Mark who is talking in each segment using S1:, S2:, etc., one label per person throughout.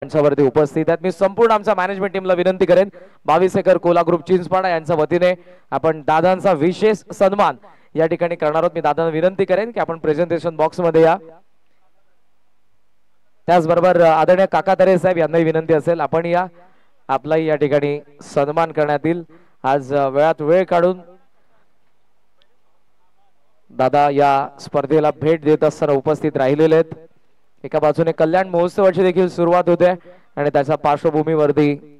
S1: मंचावरती उपस्थित आहेत। मी संपूर्ण आमच्या मॅनेजमेंट टीमला विनंती करेन 22 एकर कोला ग्रुप चिंचपाडा यांच्या वतीने आपण दादांचा विशेष सन्मान या ठिकाणी करणार आहोत। मी दादांना विनंती करेन की आपण प्रेझेंटेशन बॉक्स मध्ये या। त्याचबरोबर आदरणीय काकातरे साहेब यांनाही विनंती असेल आपण या, आपलाही या ठिकाणी सन्मान करण्यात येईल। आज वेळात वेळ काढून दादा या स्पर्धेला भेट देत असताना उपस्थित राहिलेले आहेत। एका बाजूने कल्याण महोत्सवाची देखील सुरुवात होते आणि त्याच्या पार्श्वभूमीवरती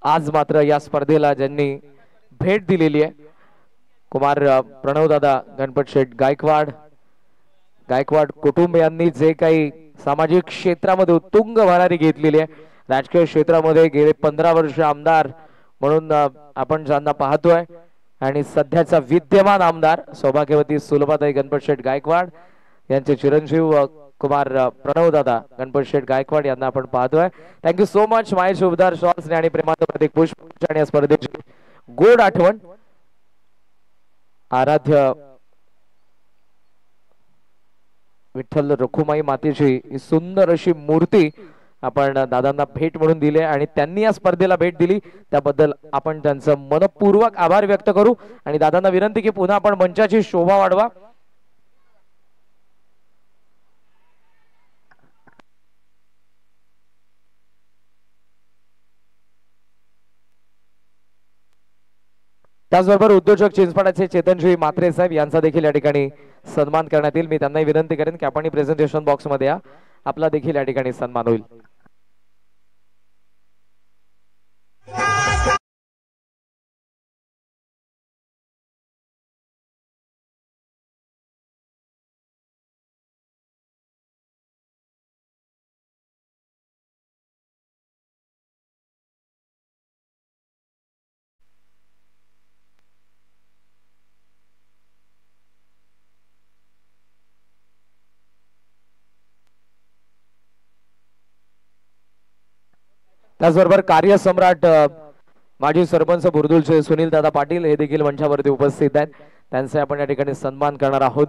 S1: आज मात्र या स्पर्धेला ज्यांनी भेट दिलेली आहे कुमार प्रणवदादा गणपत शेठ गायकवाड कुटुंबियांनी जे काही सामाजिक क्षेत्रामध्ये उत्तुंग भरारी घेतलेली आहे, राजकीय क्षेत्रामध्ये गेले 15 वर्ष आमदार म्हणून आपण ज्यांना पाहतोय आणि सध्याचा विद्यमान आमदार सौभाग्यवती सुलभाताई गणपत शेठ गायकवाड यांचे चिरंजीव कुमार प्रणवदादा गणपत शेठ गायकवाड यांना आपण पाहतोय। Thank you so much. माहेश उबदार शॉर्ट्स आणि प्रेमाचं प्रतीक पुष्प आणि स्पर्धेची गोड आठवण आराध्य विठ्ठल रखुमाई मातेची सुंदर अशी मूर्ती आपण दादांना भेट म्हणून दिली आणि त्यांनी या स्पर्धेला भेट दिली त्याबद्दल आपण त्यांचं मनपूर्वक आभार व्यक्त करू आणि दादांना विनंती की पुन्हा आपण मंचाची शोभा वाढवा। त्याचबरोबर उद्योजक चिंचपाडाचे चेतनजी मात्रे साहेब यांचा देखील या ठिकाणी सन्मान करण्यात येईल। मी त्यांनाही विनंती करेन की आपण प्रेझेंटेशन बॉक्स मध्ये या, आपला देखील या ठिकाणी सन्मान होईल। त्याचबरोबर कार्यसम्राट माजी सरपंच बुर्दुलचे सुनील दादा पाटील हे देखील मंचावरती उपस्थित आहेत, त्यांचे आपण या ठिकाणी सन्मान करणार आहोत।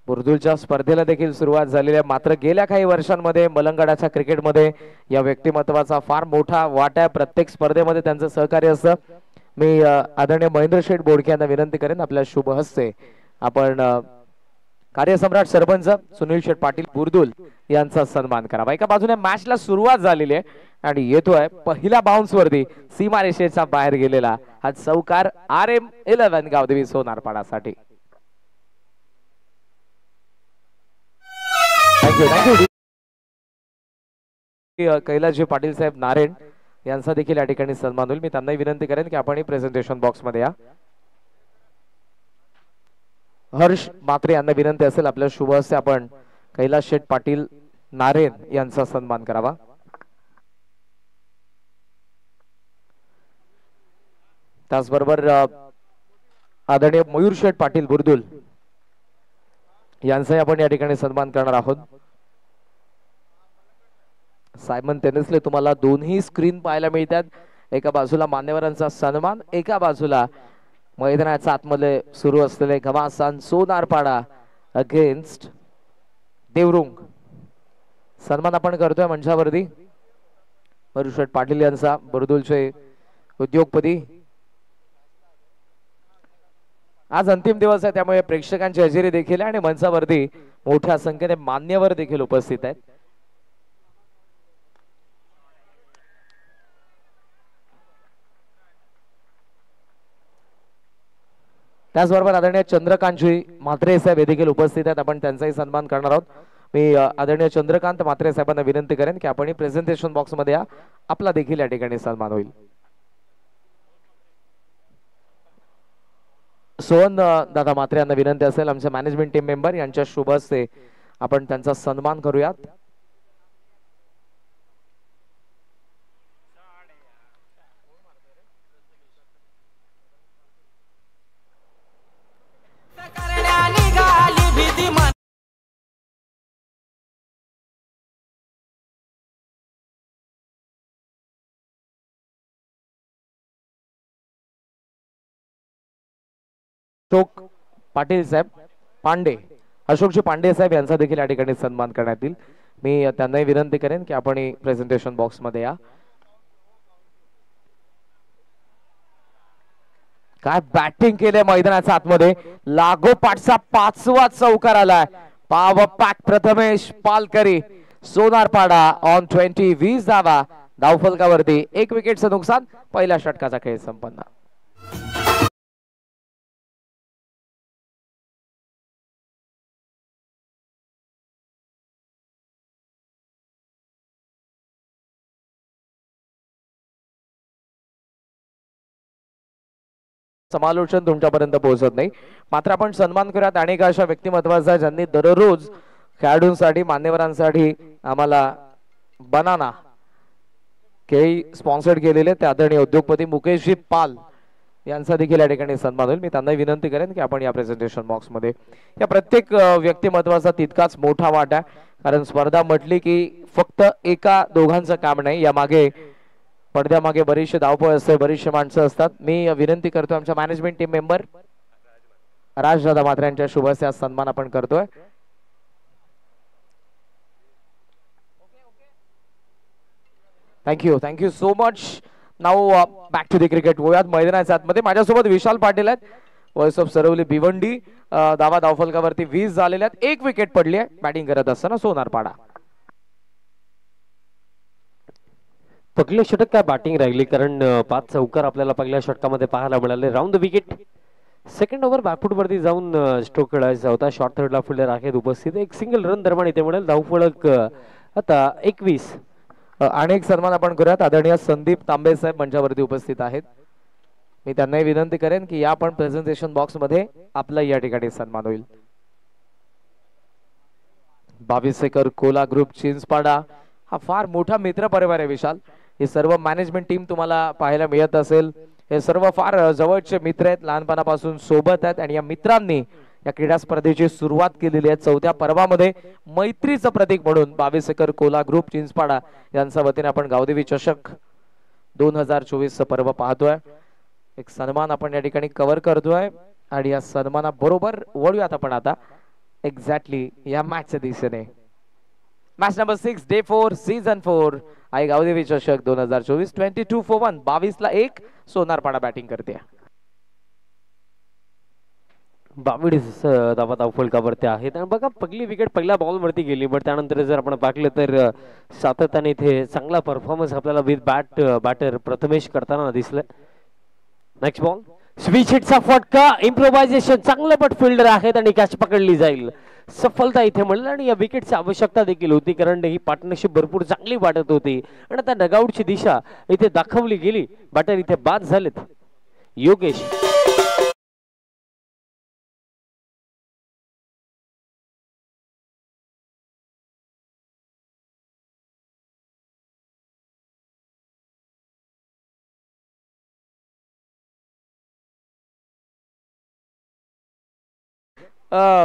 S1: बुर्दुलच्या स्पर्धेला देखील सुरुवात झालेली आहे, मात्र गेल्या काही वर्षांमध्ये मलंगडाच्या क्रिकेटमध्ये या व्यक्तिमत्वाचा फार मोठा वाटा आहे। प्रत्येक स्पर्धेमध्ये त्यांचं सहकार्य असतं। मी आदरणीय महेंद्र शेठ बोडके यांना विनंती करेन आपल्या शुभ हस्ते आपण कार्यसम्राट सरपंच सुनील शेठ पाटील बुर्दुल यांचा सन्मान करावा। एका बाजूने मॅचला सुरुवात झालेली आहे आणि येतोय पहिल्या बाउन्स वरती सीमारेषेच्या बाहेर गेलेला हा चौकार RM11 गावदेवी सोनारपाडासाठी। थँक्यू कैलासजी पाटील साहेब नारायण यांचा देखील या ठिकाणी सन्मान होईल। मी त्यांनाही विनंती करेन की आपण प्रेझेंटेशन बॉक्स मध्ये या। हर्ष मात्रे यांना विनंती असेल आपल्या शुभ हस्ते आपण कैलास शेठ पाटील नारायण यांचा सन्मान करावा। त्याचबरोबर आदरणीय मयूर शेठ पाटील बुर्दुल यांचाही आपण या ठिकाणी सन्मान करणार आहोत। सायमन टेनिसले तुम्हाला दोन्ही स्क्रीन पाहायला मिळतात, एका बाजूला मान्यवरांचा सन्मान, एका बाजूला मैदानाच्या आतमध्ये सुरू असलेले घमासान सोनारपाडा अगेन्स्ट देवरुंग सन्मान आपण करतोय मंचावरती मयूर शेठ पाटील यांचा बुर्दुलचे उद्योगपती। आज अंतिम दिवस आहे त्यामुळे प्रेक्षकांची हजेरी देखील आणि मंचावरती मोठ्या संख्येने मान्यवर देखील उपस्थित आहेत। त्याचबरोबर आदरणीय चंद्रकांतजी म्हात्रे साहेब हे देखील उपस्थित आहेत, आपण त्यांचाही सन्मान करणार आहोत। मी आदरणीय चंद्रकांत म्हात्रे साहेबांना विनंती करेन की आपण प्रेझेंटेशन बॉक्स मध्ये या, आपला देखील या ठिकाणी सन्मान होईल। सोहन दादा म्हात्रे यांना विनंती असेल आमच्या मॅनेजमेंट टीम मेंबर यांच्या शुभ हस्ते आपण त्यांचा सन्मान करूयात। अशोक पाटील साहेब पांडे, अशोकजी पांडे साहेब यांचा देखील या ठिकाणी सन्मान करण्यात येईल। मी त्यांनाही विनंती करेन की आपण प्रेझेंटेशन बॉक्स मध्ये या. काय बॅटिंग केले मैदानाच्या आतमध्ये, लागोपाठचा 5वा चौकार आलाय. पाव पॅक प्रथमेश पालकरी सोनारपाडा ऑन 20 धावा धावफलकावरती. 1 विकेटचं नुकसान. पहिल्या षटकाचा खेळ संपन्न. समालोचन तुमच्यापर्यंत पोहोचत नाही, मात्र आपण सन्मान करूयात अनेक अशा व्यक्तिमत्वाचा ज्यांनी दररोज खेळाडूंसाठी मान्यवरांसाठी आम्हाला बनाना केळी स्पॉन्सर्ड केलेले ते आदरणीय उद्योगपती मुकेशजी पाल यांचा देखील या ठिकाणी सन्मान होईल. मी त्यांना विनंती करेन की आपण या प्रेझेंटेशन बॉक्स मध्ये या प्रत्येक व्यक्तिमत्वाचा तितकाच मोठा वाटा, कारण स्पर्धा म्हटली की फक्त एका दोघांचं काम नाही, या मागे पडद्यामागे बरीचशी धावपळ असते, बरीचशी माणसं असतात. मी विनंती करतो आमच्या management team member Rajdada Matre यांच्या शुभ हस्ते सन्मान आपण करतोय. Thank you so much. Now back to the cricket. वयात मैदानाच्या आतमध्ये माझ्यासोबत विशाल पाटील आहेत, वॉइस ऑफ सरवली भिवंडी. धावा धावफलकावरती 20 झालेल्या आहेत. 1 विकेट पडली आहे बॅटिंग करत असताना सोनारपाडा.
S2: पहिलं षटक काय बॅटिंग राहिली, कारण 5 चौकार आपल्याला पहिल्या षटकामध्ये पाहायला मिळाले. Round the wicket. Second over back foot वरती जाऊन स्ट्रोक खेळायचा होता. शॉर्ट थर्डला फिल्डर आहेत उपस्थित. एक सिंगल रन दरम्यान इथे मिळेल. धावफलक आता 21.
S1: अनेक सन्मान आपण करूयात. आदरणीय संदीप तांबे साहेब मंचावरती उपस्थित आहेत. मी त्यांनाही विनंती करेन की या पण प्रेझेंटेशन बॉक्स मध्ये आपला या ठिकाणी सन्मान होईल. 22 एकर कोला ग्रुप चिंचपाडा हा फार मोठा मित्र परिवार आहे विशाल. हे सर्व मॅनेजमेंट टीम तुम्हाला पाहायला मिळत असेल. हे सर्व फार जवळचे मित्र आहेत, लहानपणापासून सोबत आहेत आणि या मित्रांनी या क्रीडा स्पर्धेची सुरुवात केलेली आहे. 4थ्या पर्वामध्ये मैत्रीचं प्रतीक म्हणून 22 एकर कोला ग्रुप चिंचपाडा यांच्या वतीने आपण गावदेवी चषक 2024 पर्व पाहतोय. एक सन्मान आपण या ठिकाणी कव्हर करतोय आणि या सन्माना बरोबर वळूयात आपण आता एक्झॅक्टली या मॅचच्या दिशेने. मॅच नंबर 6 डे 4 सीझन 4 आई गावदेवी चषक 2024 22 for 1. 22 ला 1 सोनारपाडा बॅटिंग करते.
S2: 22 धावा धावफलकावरती आहेत. आणि बघा पहिली विकेट पहिल्या बॉल वरती गेली, बट त्यानंतर जर आपण पाहिलं तर सातत्याने इथे चांगला परफॉर्मन्स आपल्याला विथ बॅटर प्रथमेश करताना दिसलं. नेक्स्ट बॉल स्विच हिटचा फटका, इम्प्रोव्हायझेशन चांगलं, बट फिल्डर आहेत आणि कॅच पकडली जाईल. सफलता इथे मिळेल आणि या विकेटची आवश्यकता देखील होती, कारण ही पार्टनरशिप भरपूर चांगली वाटत होती. आणि आता डगआउटची दिशा इथे दाखवली गेली. बॅटर इथे बाद झालेत. योगेश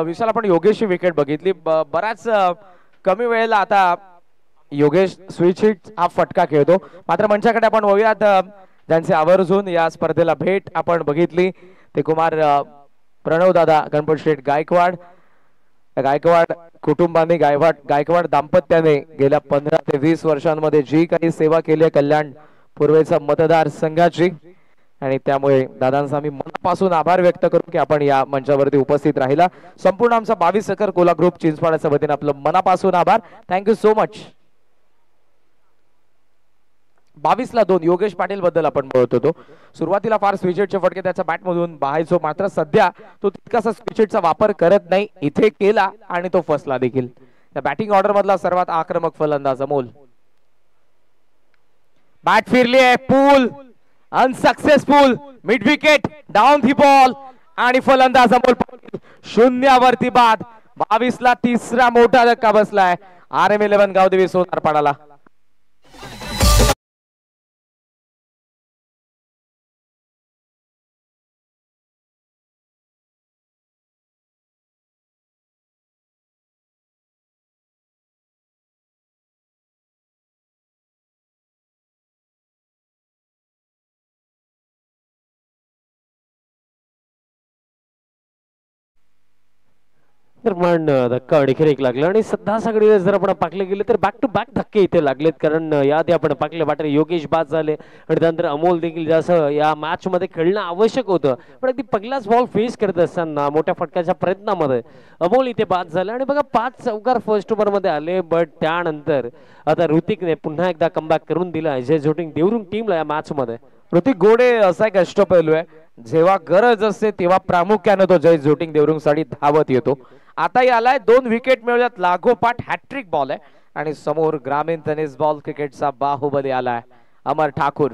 S1: विशाल आपण योगेशची विकेट बघितली. बराच कमी वेळेला आता योगेश स्विच हिट हा फटका खेळतो. मात्र मंचाकडे आपण वळूयात. ज्यांचे आवर्जून या स्पर्धेला भेट आपण बघितली ते कुमार प्रणव दादा गणपत शेठ गायकवाड. गायकवाड कुटुंबाने गायकवाड दाम्पत्याने गेल्या 15 ते 20 वर्षांमध्ये जी काही सेवा केली आहे कल्याण पूर्वेचा मतदार संघाची, आणि त्यामुळे दादांचा आम्ही मनापासून आभार व्यक्त करू की आपण या मंचावरती उपस्थित राहिला. संपूर्ण आमचा 22 एकर कोला ग्रुप चिंचपाड्याच्या वतीने आपलं मनापासून आभार. Thank you so much. 22 ला 2 योगेश पाटील बद्दल आपण बोलत होतो. सुरुवातीला फार स्विचेटचे फटके त्याच्या बॅट मधून बाहायचो, मात्र सध्या तो तितकासा स्विचेटचा वापर करत नाही. इथे केला आणि तो फसला देखील. त्या बॅटिंग ऑर्डर मधला सर्वात आक्रमक फलंदाज अमोल. बॅट फिरली आहे, pull unsuccessful, mid wicket, down the ball आणि फलंदाज अमोल पाटील शून्यावरती बाद. 22 ला तिसरा मोठा धक्का बसलाय RM11 गावदेवी सोनारपाडाला.
S2: निर्माण धक्का आणखीन एक लागला आणि सध्या सगळी जर आपण पाकले गेले तर बॅक टू बॅक धक्के इथे लागलेत कारण याआधी आपण पाकले बॅटर योगेश बाद झाले आणि त्यानंतर अमोल देखील जास्त या मॅच मध्ये खेळणं आवश्यक होतं पण अगदी पहिलाच बॉल फेस करत असताना मोठ्या फटक्याच्या प्रयत्नामध्ये अमोल इथे बाद झाला आणि बघा 5 चौकार फर्स्ट ओव्हर मध्ये आले बट त्यानंतर आता ऋतिकने पुन्हा एकदा कमबॅक करून दिला जय झोटिंग देवरुंग टीमला या मॅच मध्ये.
S1: ऋतिक गोडे असा एक अष्टपैलू आहे जेव्हा गरज असते तेव्हा प्रामुख्याने तो जय झोटिंग देवरुंग साठी धावत येतो. आता आलाय 2 विकेट मिळवल्यात लागोपाठ हॅट्रिक बॉल आहे आणि समोर ग्रामीण टेनिस बॉल क्रिकेटचा बाहुबली आलाय अमर ठाकूर.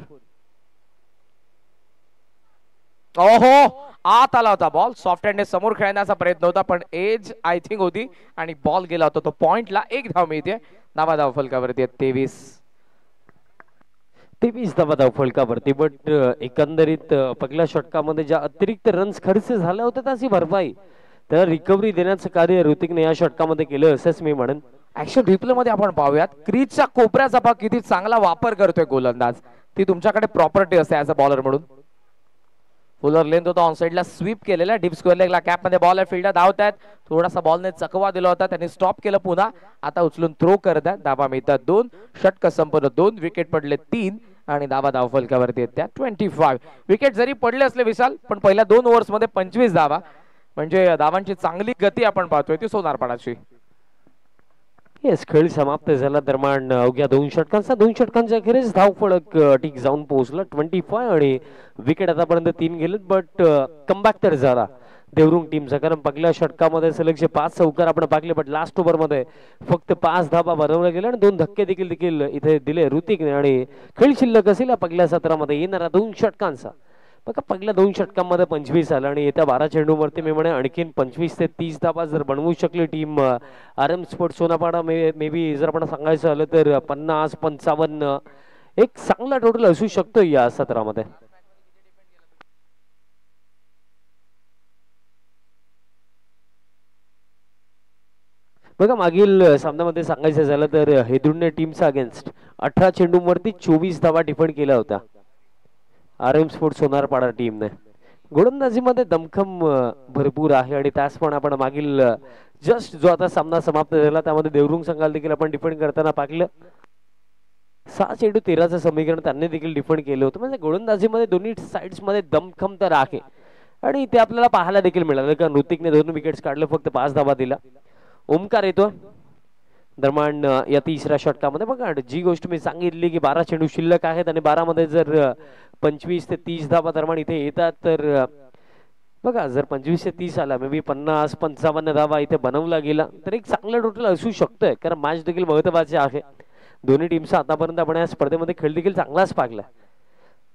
S1: ओहो आत आला होता बॉल सॉफ्ट हँडने समोर खेळण्याचा प्रयत्न होता पण एज आय थिंक होती आणि बॉल गेला होता तो पॉइंटला. 1 धाव मिळते धाव फलकावरती
S2: 23 धाव फलकावरती बट एकंदरीत पहिल्या षटकामध्ये ज्या अतिरिक्त रन्स खर्च झाल्या होत्या त्याची भरपाई तर रिकव्हरी देण्याचं कार्य ऋतिकने या षटकामध्ये केलं असंच मी म्हणेन.
S1: ऍक्शन रिप्ले मध्ये आपण पाहूयात क्रीजच्या कोपऱ्याचा भाग किती चांगला वापर करतोय गोलंदाज. ती तुमच्याकडे प्रॉपर्टी असते ऍज अ बॉलर म्हणून. फुलर लेंथ होता ऑन साइडला स्वीप केलेला डीप स्क्वेअर लेगला कॅप मध्ये बॉल आहे फील्डर धावतात थोडासा बॉलने चकवा दिला होता त्यांनी स्टॉप केलं पुन्हा आता उचलून थ्रो करतात धाबा मिळतात 2 षटक संपन्न 2 विकेट पडले 3 आणि धाव फलकावरती येत त्या 25 विकेट जरी पडले असले विशाल पण पहिल्या 2 ओव्हर्स मध्ये 25 धावा म्हणजे धावांची चांगली गती आपण पाहतोय ती सोनारपाडाची.
S2: येस खेळ समाप्त झाला दरम्यान अवघ्या 2 षटकांच्या अखेरीस धाव फलक टिक जाऊन पोहोचला 25 आणि विकेट आतापर्यंत 3 गेलेत बट कमबॅक तर झाला देवरुंग टीमचा कारण पहिल्या षटकामध्ये सलगचे 5 चौकार आपण पाकले बट लास्ट ओव्हर मध्ये फक्त 5 धाबा बनवल्या गेल्या आणि 2 धक्के देखील इथे दिले ऋतिकने आणि खेळ शिल्लक असेल या पहिल्या सत्रामध्ये येणारा 2 षटकांचा. बघा पहिल्या 2 षटकांमध्ये 25 आला आणि येत्या 12 चेंडूवरती मी म्हणे आणखीन 25 ते 30 धावा जर बनवू शकली team RM sports Sonapada maybe जर आपण सांगायचं झालं तर 50-55 एक चांगला टोटल असू शकतो या सत्रामध्ये. बघा मागील सामन्यामध्ये सांगायचं झालं तर हैदरुंडे टीमचा अगेन्स्ट 18 चेंडूंवरती 24 धावा डिफेंड केल्या होत्या RM स्पोर्ट्स सोनारपाडा टीमने. गोलंदाजीमध्ये दमखम भरपूर आहे आणि त्याच पण आपण मागील जस्ट जो आता सामना समाप्त झाला त्यामध्ये देवरुंग संघाला देखील आपण डिफेंड करताना पाहिलं 6 चेंडू 13चं समीकरण त्यांनी देखील डिफेंड केलं होतं म्हणजे गोलंदाजीमध्ये दोन्ही साइड्स मध्ये दमखम तर आहे आणि ते आपल्याला पाहायला देखील मिळालं कारण ऋतिकने 2 विकेट्स काढले फक्त 5 धावा दिला. ओमकार येतो दरम्यान या तिसऱ्या षटकामध्ये. बघा जी गोष्ट मी सांगितली की 12 चेंडू शिल्लक आहेत आणि 12 मध्ये जर 25 ते 30 धावा दरम्यान इथे येतात तर बघा जर 25 ते 30 आला मे बी 50-55 धावा इथे बनवला गेला तर एक चांगलं टोटल असू शकतोय कारण मॅच देखील महत्वाचे आहे. दोन्ही टीमचा आतापर्यंत आपण या स्पर्धेमध्ये खेळ देखील चांगलाच पाहिला.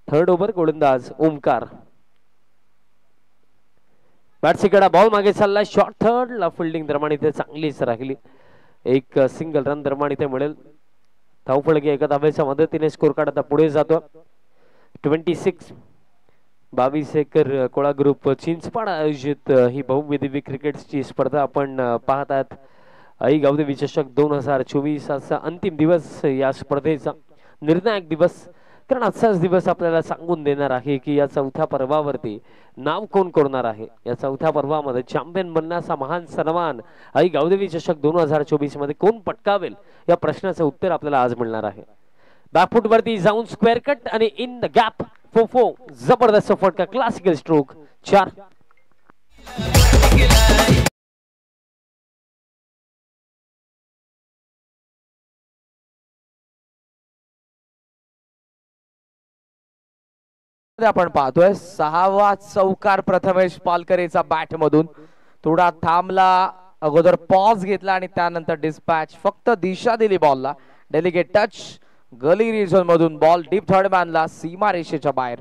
S2: 3rd ओव्हर गोलंदाज ओमकार बॅट्सीकडा बॉल मागे चालला शॉर्ट थर्डला फिल्डिंग दरम्यान इथे चांगलीच राहिली. एक सिंगल रन दरम्यान इथे मिळेल. धावफलक एका धावेच्या मदतीने स्कोर कार्ड आता पुढे जातो 26. 22 एकर कोळा ग्रुप चिंचपाडा आयोजित ही बहुविध दिव्य क्रिकेटची स्पर्धा आपण पाहत आहात. आई गावदेवी चषक 2024 असा अंतिम दिवस या स्पर्धेचा निर्णायक दिवस कारण आजचाच दिवस आपल्याला सांगून देणार आहे की या 4थ्या पर्वावरती नाव कोण करणार आहे. या 4थ्या पर्वामध्ये चॅम्पियन बनण्याचा महान सन्मान आई गावदेवी चषक 2024 मध्ये कोण पटकावेल या प्रश्नाचं उत्तर आपल्याला आज मिळणार आहे. बॅकफुट वरती जाऊन स्क्वेअर कट आणि इन द गॅप 4-4 जबरदस्त फटका क्लासिकल स्ट्रोक 4.
S1: आपण पाहतोय 6वा चौकार प्रथमेश पालकरेचा बॅट मधून थोडा थांबला अगोदर पॉज घेतला आणि त्यानंतर डिस्पॅच फक्त दिशा दिली बॉलला. डेलिगेट टच गली रिजन मधून बॉल डीप थर्ड मॅनला सीमा रेषेच्या बाहेर.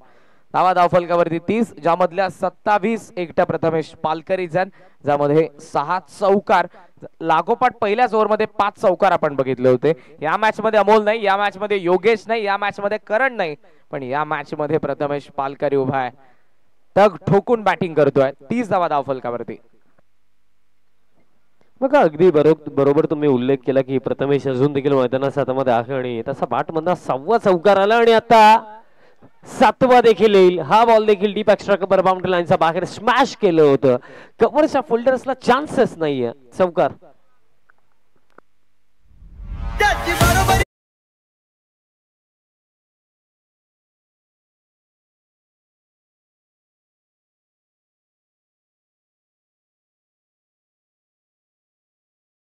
S1: धाव फलकावरती 30 ज्यामधल्या 27 एकट्या प्रथमेश पालकरीचा ज्यामध्ये 6 चौकार लागोपाठ पहिल्याच ओव्हर मध्ये 5 चौकार आपण बघितले होते. या मॅच मध्ये अमोल नाही या मॅच मध्ये योगेश नाही या मॅच मध्ये करण नाही पण या मॅच मध्ये प्रथमेश पालकरी उभा आहे तग ठोकून बॅटिंग करतोय. 30 धाव फलकावरती.
S2: बघा अगदी बरोबर तुम्ही उल्लेख केला की प्रथमेश अजून देखील मैदानाच्या हातामध्ये आहे आणि तसा बाट मधला 6वा चौकार आला आणि आता सातवा देखील येईल. हा बॉल देखील डीप एक्स्ट्रा कव्हर बाउंड्री लाईनच्या बाहेर स्मॅश केलं होतं. कव्हरच्या फोल्डर्सला चान्सेस नाहीये. चौकार.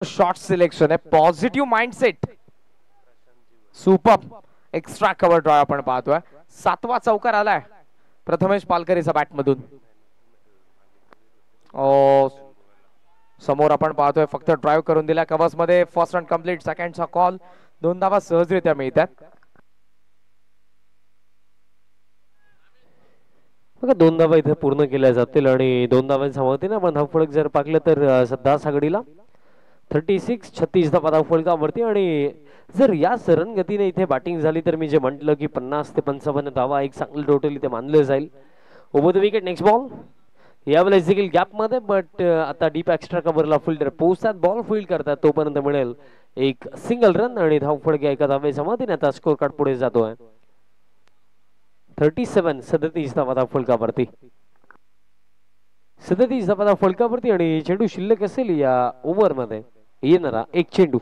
S1: शॉर्ट सिलेक्शन आहे. Positive mindset. Super extra cover draw आपण पाहतोय. सातवा चौकार आलाय प्रथमेश पालकरीचा बॅट मधून. समोर आपण पाहतोय फक्त ड्राइव्ह करून दिला कव्हर्स मध्ये. First run complete. सेकंडचा कॉल. 2 धावा सहजरित्या मिळतात.
S2: बघा 2 धावा इथे पूर्ण केल्या जातील आणि 2 धावांच्या मदतीने आपण धावफलक जर पाहिलं तर सध्या सागडीला 36 धावा धावफलकावरती. आणि जर या सरन गतीने इथे बॅटिंग झाली तर मी जे म्हटलं की 50 ते 55 धावा एक चांगलं टोटल इथे मानलं जाईल. Over the wicket. Next ball. यावेळेस देखील गॅप मध्ये बट आता डीप एक्स्ट्रा कव्हरला फिल्डर पोहोचतात. बॉल फील्ड करतात तोपर्यंत मिळेल एक सिंगल रन आणि धावफलक एका धावेच्या मदतीने आता स्कोर कार्ड पुढे जातोय. 37 धावा धावफलकावरती. 37 धावा धावफलकावरती आणि चेंडू शिल्लक असेल या ओव्हर मध्ये येणारा एक चेंडू.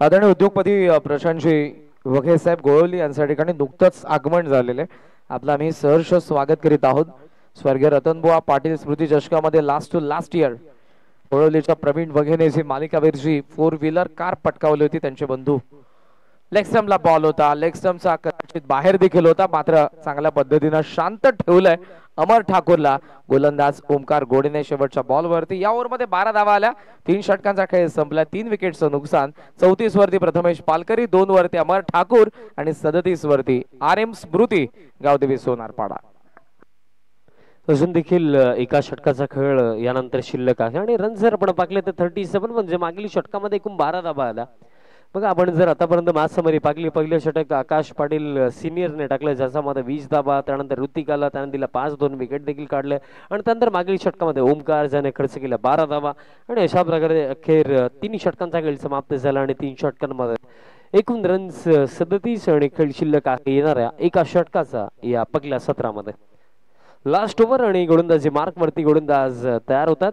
S1: आदरणीय उद्योगपती प्रशांतजी वघे साहेब गोळवली यांच्या ठिकाणी नुकतंच आगमन झालेले. आपलं आम्ही सहर्ष स्वागत करीत आहोत. स्वर्गीय रतनबुवा पाटील स्मृती चषकामध्ये लास्ट टू लास्ट इयर गोळवलीच्या प्रवीण वघेने जी मालिकावीरची 4 व्हीलर कार पटकावली होती त्यांचे बंधू. लेग स्टंपला बॉल होता. लेग स्टंपचा कदाचित बाहेर देखील होता मात्र चांगल्या पद्धतीनं शांत ठेवलंय अमर ठाकूरला. गोलंदाज ओमकार गोडेने शेवटच्या बॉलवरती. या ओव्हरमध्ये 12 धावा आल्या. 3 षटकांचा खेळ संपला. 3 विकेटचं नुकसान. 34 वरती प्रथमेश पालकरी, 2 वरती अमर ठाकूर आणि 37 वरती RM स्मृती गावदेवी सोनारपाडा.
S2: अजून देखील एका षटकाचा खेळ यानंतर शिल्लक आहे आणि रन जर आपण पाहिले तर 37 म्हणजे मागील षटकामध्ये एकूण 12 धावा आल्या. बघा आपण जर आतापर्यंत मॅच समरी पाहिली पहिलं षटक आकाश पाटील सिनियरने टाकलं ज्याच्यामध्ये 20 धावा. त्यानंतर ऋतिकाला त्याने दिला 5, 2 विकेट देखील काढले आणि त्यानंतर मागील षटकामध्ये ओमकार ज्याने खर्च केला 12 धावा. आणि अशा प्रकारे अखेर 3 षटकांचा खेळ समाप्त झाला आणि 3 षटकांमध्ये एकूण रन्स 37 आणि खेळ शिल्लक आहे येणाऱ्या एका षटकाचा या पहिल्या सत्रामध्ये. लास्ट ओव्हर आणि गोलंदाजी मार्क वरती गोलंदाज तयार होतात.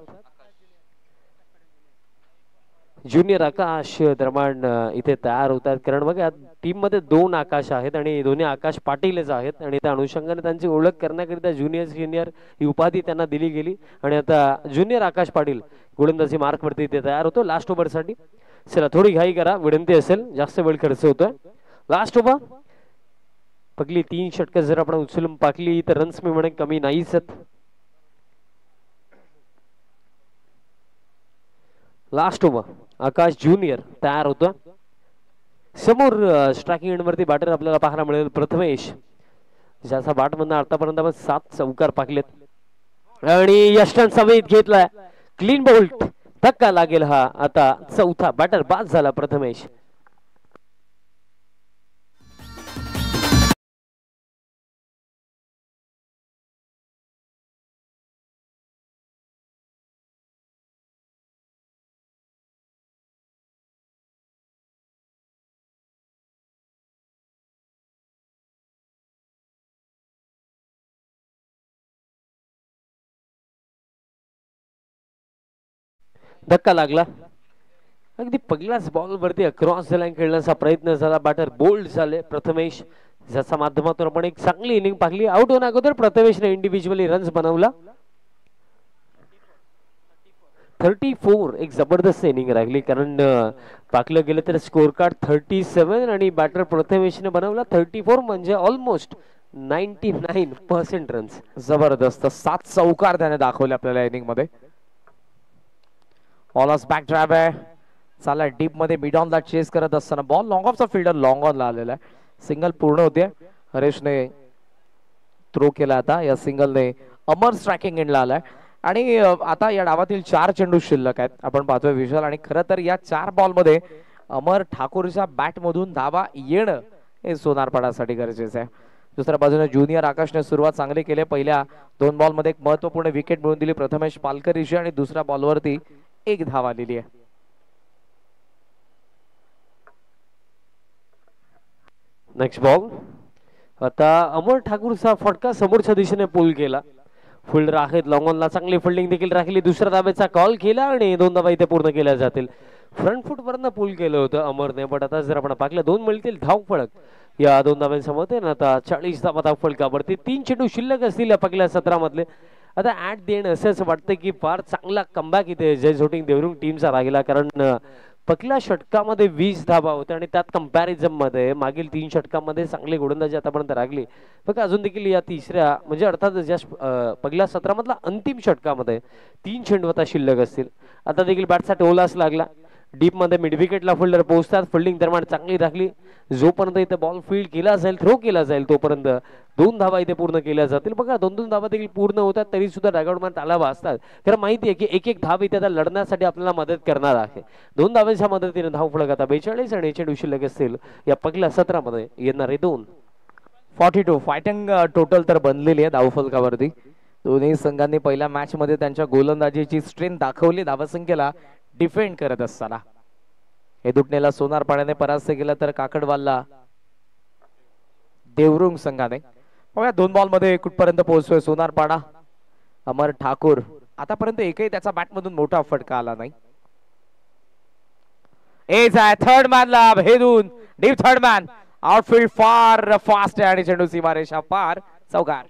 S2: ज्युनियर आकाश दरम्यान इथे तयार होतात कारण बघा टीम मध्ये 2 आकाश आहेत आणि दोन्ही आकाश पाटीलच आहेत आणि त्या अनुषंगाने त्यांची ओळख करण्याकरिता ज्युनियर सिनियर ही उपाधी त्यांना दिली गेली आणि आता ज्युनियर आकाश पाटील गोलंदाजी मार्क वरती इथे तयार होतो लास्ट ओव्हर साठी. चला थोडी घाई करा विनंती असेल जास्त वेळ खर्च होतोय. लास्ट ओव्हर पहिली 3 षटक जर आपण उचलून पाकली तर रन्स मी म्हणेन कमी नाहीच. लास्ट ओव्हर आकाश ज्युनियर तयार होतो. समोर स्ट्रायकिंग एंड वरती बॅटर आपल्याला पाहायला मिळेल प्रथमेश ज्याचा बॅट मधून आतापर्यंत आपण 7 चौकार पाकलेत आणि यष्टन समेत घेतलाय. Clean bolt. धक्का लागेल हा आता चौथा बॅटर बाद झाला प्रथमेश. धक्का लागला. अगदी पहिल्याच बॉल वरती अक्रॉस द लाईन खेळण्याचा प्रयत्न झाला. बॅटर बोल्ड झाले प्रथमेश ज्याच्या माध्यमातून आपण एक चांगली इनिंग पाहिली. आउट होण्या अगोदर प्रथमेशने इंडिव्हिज्युअली रन्स बनवला. 34 एक जबरदस्त इनिंग राहिली कारण पाकलं गेलं तर स्कोर कार्ड 37 आणि बॅटर प्रथमेशने बनवला 34 म्हणजे ऑलमोस्ट 99% रन्स.
S1: जबरदस्त 7 चौकार त्याने दाखवले आपल्याला इनिंग मध्ये. ऑलस बॅक ड्राइव्ह आहे. चाला डीप मध्ये मिड ऑन ला चेस करत असताना बॉल लॉंग ऑफचा फिल्डर लॉंग ऑन ला आलेला आहे. सिंगल पूर्ण होते. हरेशने थ्रो केला. आता या सिंगलने अमर स्ट्रायकिंग एंडला आलाय आणि आता या डावातील 4 चेंडू शिल्लक आहेत आपण पाहतोय विशाल आणि खरं तर या 4 बॉल मध्ये अमर ठाकूरच्या बॅट मधून धावा येणं हे सोनारपाडासाठी गरजेचं आहे. दुसऱ्या बाजूने ज्युनियर आकाशने सुरुवात चांगली केली. पहिल्या 2 बॉल मध्ये एक महत्वपूर्ण विकेट मिळवून दिली प्रथमेश पालकरीची आणि दुसऱ्या बॉलवरती 1 धाव आलेली आहे.
S2: नेक्स्ट बॉल आता अमर ठाकूरचा फटका समोरच्या दिशेने पूल केला. फिल्डर आहेत लॉंगॉनला चांगली फिल्डिंग देखील राखली. दुसऱ्या धाब्याचा कॉल केला आणि 2 धाबा इथे पूर्ण केल्या जातील. फ्रंट फूट वरनं पूल केलं होतं अमरने, बट आता जर आपण पाहिलं 2 मिळतील धाव फळक या 2 धाब्यांसमोर. आता 40 धाबा धाव फलकावरती 3 चेंडू शिल्लक असतील या पहिल्या सत्रामधले. आता ऍट द एंड असं वाटतं की फार चांगला कमबॅक इथे जय झोटिंग देवरुंग टीमचा राहिला, कारण पहिल्या षटकामध्ये 20 धाबा होत्या आणि त्यात कंपॅरिझन मध्ये मागील 3 षटकामध्ये चांगली गोलंदाजी आतापर्यंत राखली. बघा अजून देखील या तिसऱ्या म्हणजे अर्थात ज्या पहिल्या सत्रामधला अंतिम षटकामध्ये 3 चेंडू आता शिल्लक असतील. आता देखील बॅटचा टोलाच लागला. डीप मध्ये मिड विकेटला फिल्डर पोहोचतात. फिल्डिंग दरम्यान चांगली राखली. जोपर्यंत इथे बॉल फील्ड केला जाईल, थ्रो केला जाईल, तोपर्यंत 2 धावा इथे पूर्ण केल्या जातील. बघा 2-2 धावा देखील पूर्ण होतात तरी सुद्धा डगआउटमध्ये तालावा असतात, कारण माहिती आहे की एक धाव इथे आता लढण्यासाठी आपल्याला मदत करणार आहे. 2 धावांच्या मदतीने धाव फलक आता 42 आणि चेंडू शिल्लक असतील या पहिल्या सत्रामध्ये येणारे 2.
S1: 42 फायटिंग टोटल तर बनलेली आहे धावफलकावरती. दोन्ही संघांनी पहिल्या मॅच मध्ये त्यांच्या गोलंदाजीची स्ट्रेंथ दाखवली धावसंख्येला डिफेंड करत असताना. हेदुटणेला सोनार पाड्याने परास्त केलं तर काकडवालला देवरुंग संघाने. 2 बॉल मध्ये कुठपर्यंत पोहोचतोय सोनार पाडा. अमर ठाकूर आतापर्यंत एकही त्याचा बॅट मधून मोठा फटका आला नाही. एज आहे थर्ड मॅनला भेदून डीप थर्ड मॅन. आउटफील्ड फार फास्ट आहे आणि चेंडू सीमारेषा पार चौकार.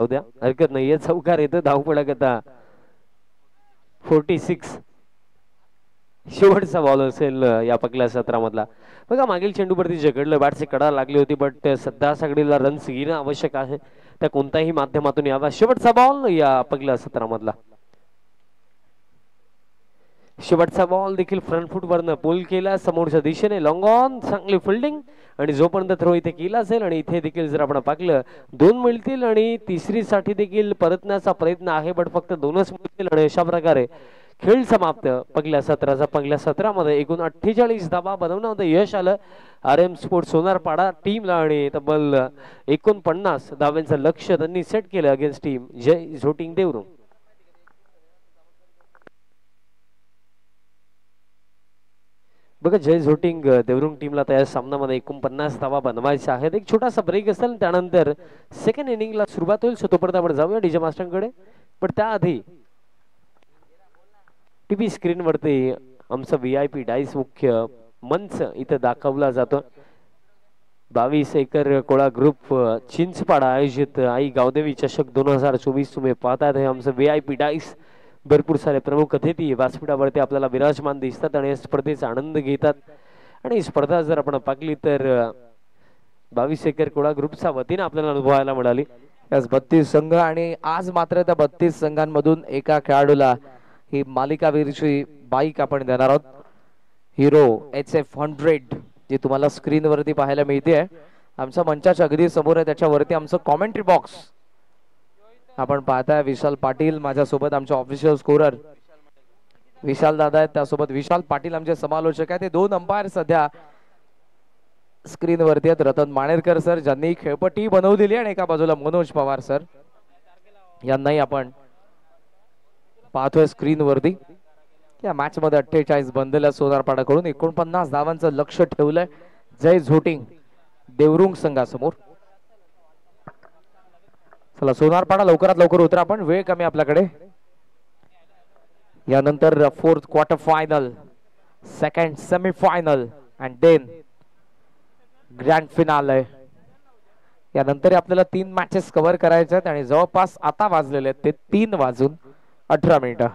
S2: द्या हरकत नाहीये, चौकार येतो. धावपळक आता 46. शेवटचा बॉल असेल या पहिल्या सत्रामधला. बघा मागील चेंडूवरती जगडलं, बॅटची कडा लागली होती, बट सध्या सगळीला रन्स घेणं आवश्यक आहे, त्या कोणत्याही माध्यमातून यावा. शेवटचा बॉल या पहिल्या सत्रामधला. शेवटचा बॉल देखील फ्रंट फूट वरनं पूल केला समोरच्या दिशेने. लॉंग ऑन चांगली फिल्डिंग आणि जोपर्यंत थ्रो इथे केला असेल आणि इथे देखील जर आपण पाहिलं 2 मिळतील आणि तिसरी साठी देखील परतण्याचा प्रयत्न आहे, बट फक्त 2च मिळतील आणि अशा प्रकारे खेळ समाप्त पहिल्या सत्राचा. पहिल्या सत्रामध्ये एकूण 48 धावा बनवण्यामध्ये यश आलं RM स्पोर्ट्स सोनारपाडा टीमला आणि तब्बल 49 धाव्यांचं लक्ष्य त्यांनी सेट केलं अगेन्स्ट टीम जय झोटिंग देवरुंग. बघा जय झोटिंग देवरुंग टीमला त्या सामन्यामध्ये 49 धावा बनवायच्या आहेत. एक छोटासा ब्रेक असेल, त्यानंतर सेकंड इनिंगला सुरुवात होईल. सो तोपर्यंत आपण जाऊया डीजे मास्टरकडे, पण त्याआधी टीव्ही स्क्रीन वरती आमचा VIP डाईस मुख्य मंच इथे दाखवला जातो. 22 एकर कोळा ग्रुप चिंचपाडा आयोजित आई गावदेवी चषक 2024 तुम्ही पाहतात. हे आमचं VIP डाईस. भरपूर सारे प्रमुख अतिथी व्यासपीठावरती आपल्याला विराजमान दिसतात आणि स्पर्धेचा आनंद घेतात. आणि स्पर्धा जर आपण पाहिली तर 22 एकर कोळा ग्रुपच्या वतीने आपल्याला अनुभवायला मिळाली.
S1: 32 संघ आणि आज मात्र त्या 32 संघांमधून एका खेळाडूला ही मालिकावीरची बाईक आपण देणार आहोत. हिरो HF100 जी तुम्हाला स्क्रीन वरती पाहायला मिळते. आमच्या मंचाच्या अगदी समोर आहे, त्याच्यावरती आमचं कॉमेंट्री बॉक्स आपण पाहताय. विशाल पाटील माझ्यासोबत आमचे ऑफिशियल स्कोरर विशाल दादा आहेत, त्यासोबत विशाल पाटील आमचे समालोचक आहेत. हे 2 अंपायर सध्या स्क्रीन वरती आहेत. रतन माणेरकर सर ज्यांनी खेळपट्टी बनवलेली आणि एका बाजूला मनोज पवार सर यांनाही आपण पाहतोय स्क्रीन वरती. या मॅच मध्ये 48 बनलेल्या सोनारपाडाकडून 49 धावांचं लक्ष ठेवलंय जय झोटिंग देवरुंग संघासमोर. चला सोनारपाडा लवकरात लवकर उतरा, आपण वेळ कमी आपल्याकडे. यानंतर 4th quarter final, 2nd semifinal and then grand finale. यानंतर आपल्याला 3 मॅचेस कव्हर करायच्या आहेत आणि जवळपास आता वाजलेले आहेत ते 3:18.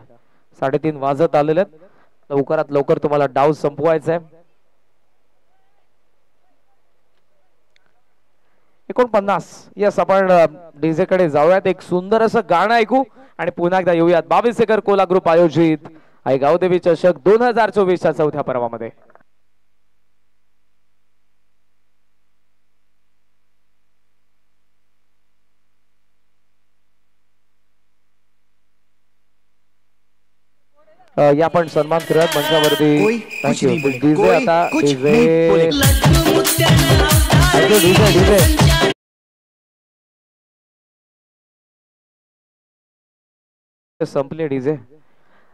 S1: 3:30 वाजत आलेले आहेत. लवकरात लवकर तुम्हाला डाव संपवायचा आहे. 49. यस, आपण डीजे कडे जाऊयात. एक सुंदर असं गाणं ऐकू आणि पुन्हा एकदा येऊयात 22 एकर कोला ग्रुप आयोजित आई गावदेवी चषक 2024च्या 4थ्या पर्वामध्ये. या पण सन्मान करत मंचावरती. थँक्यू. डीजे आता डीजे संपले डीजे.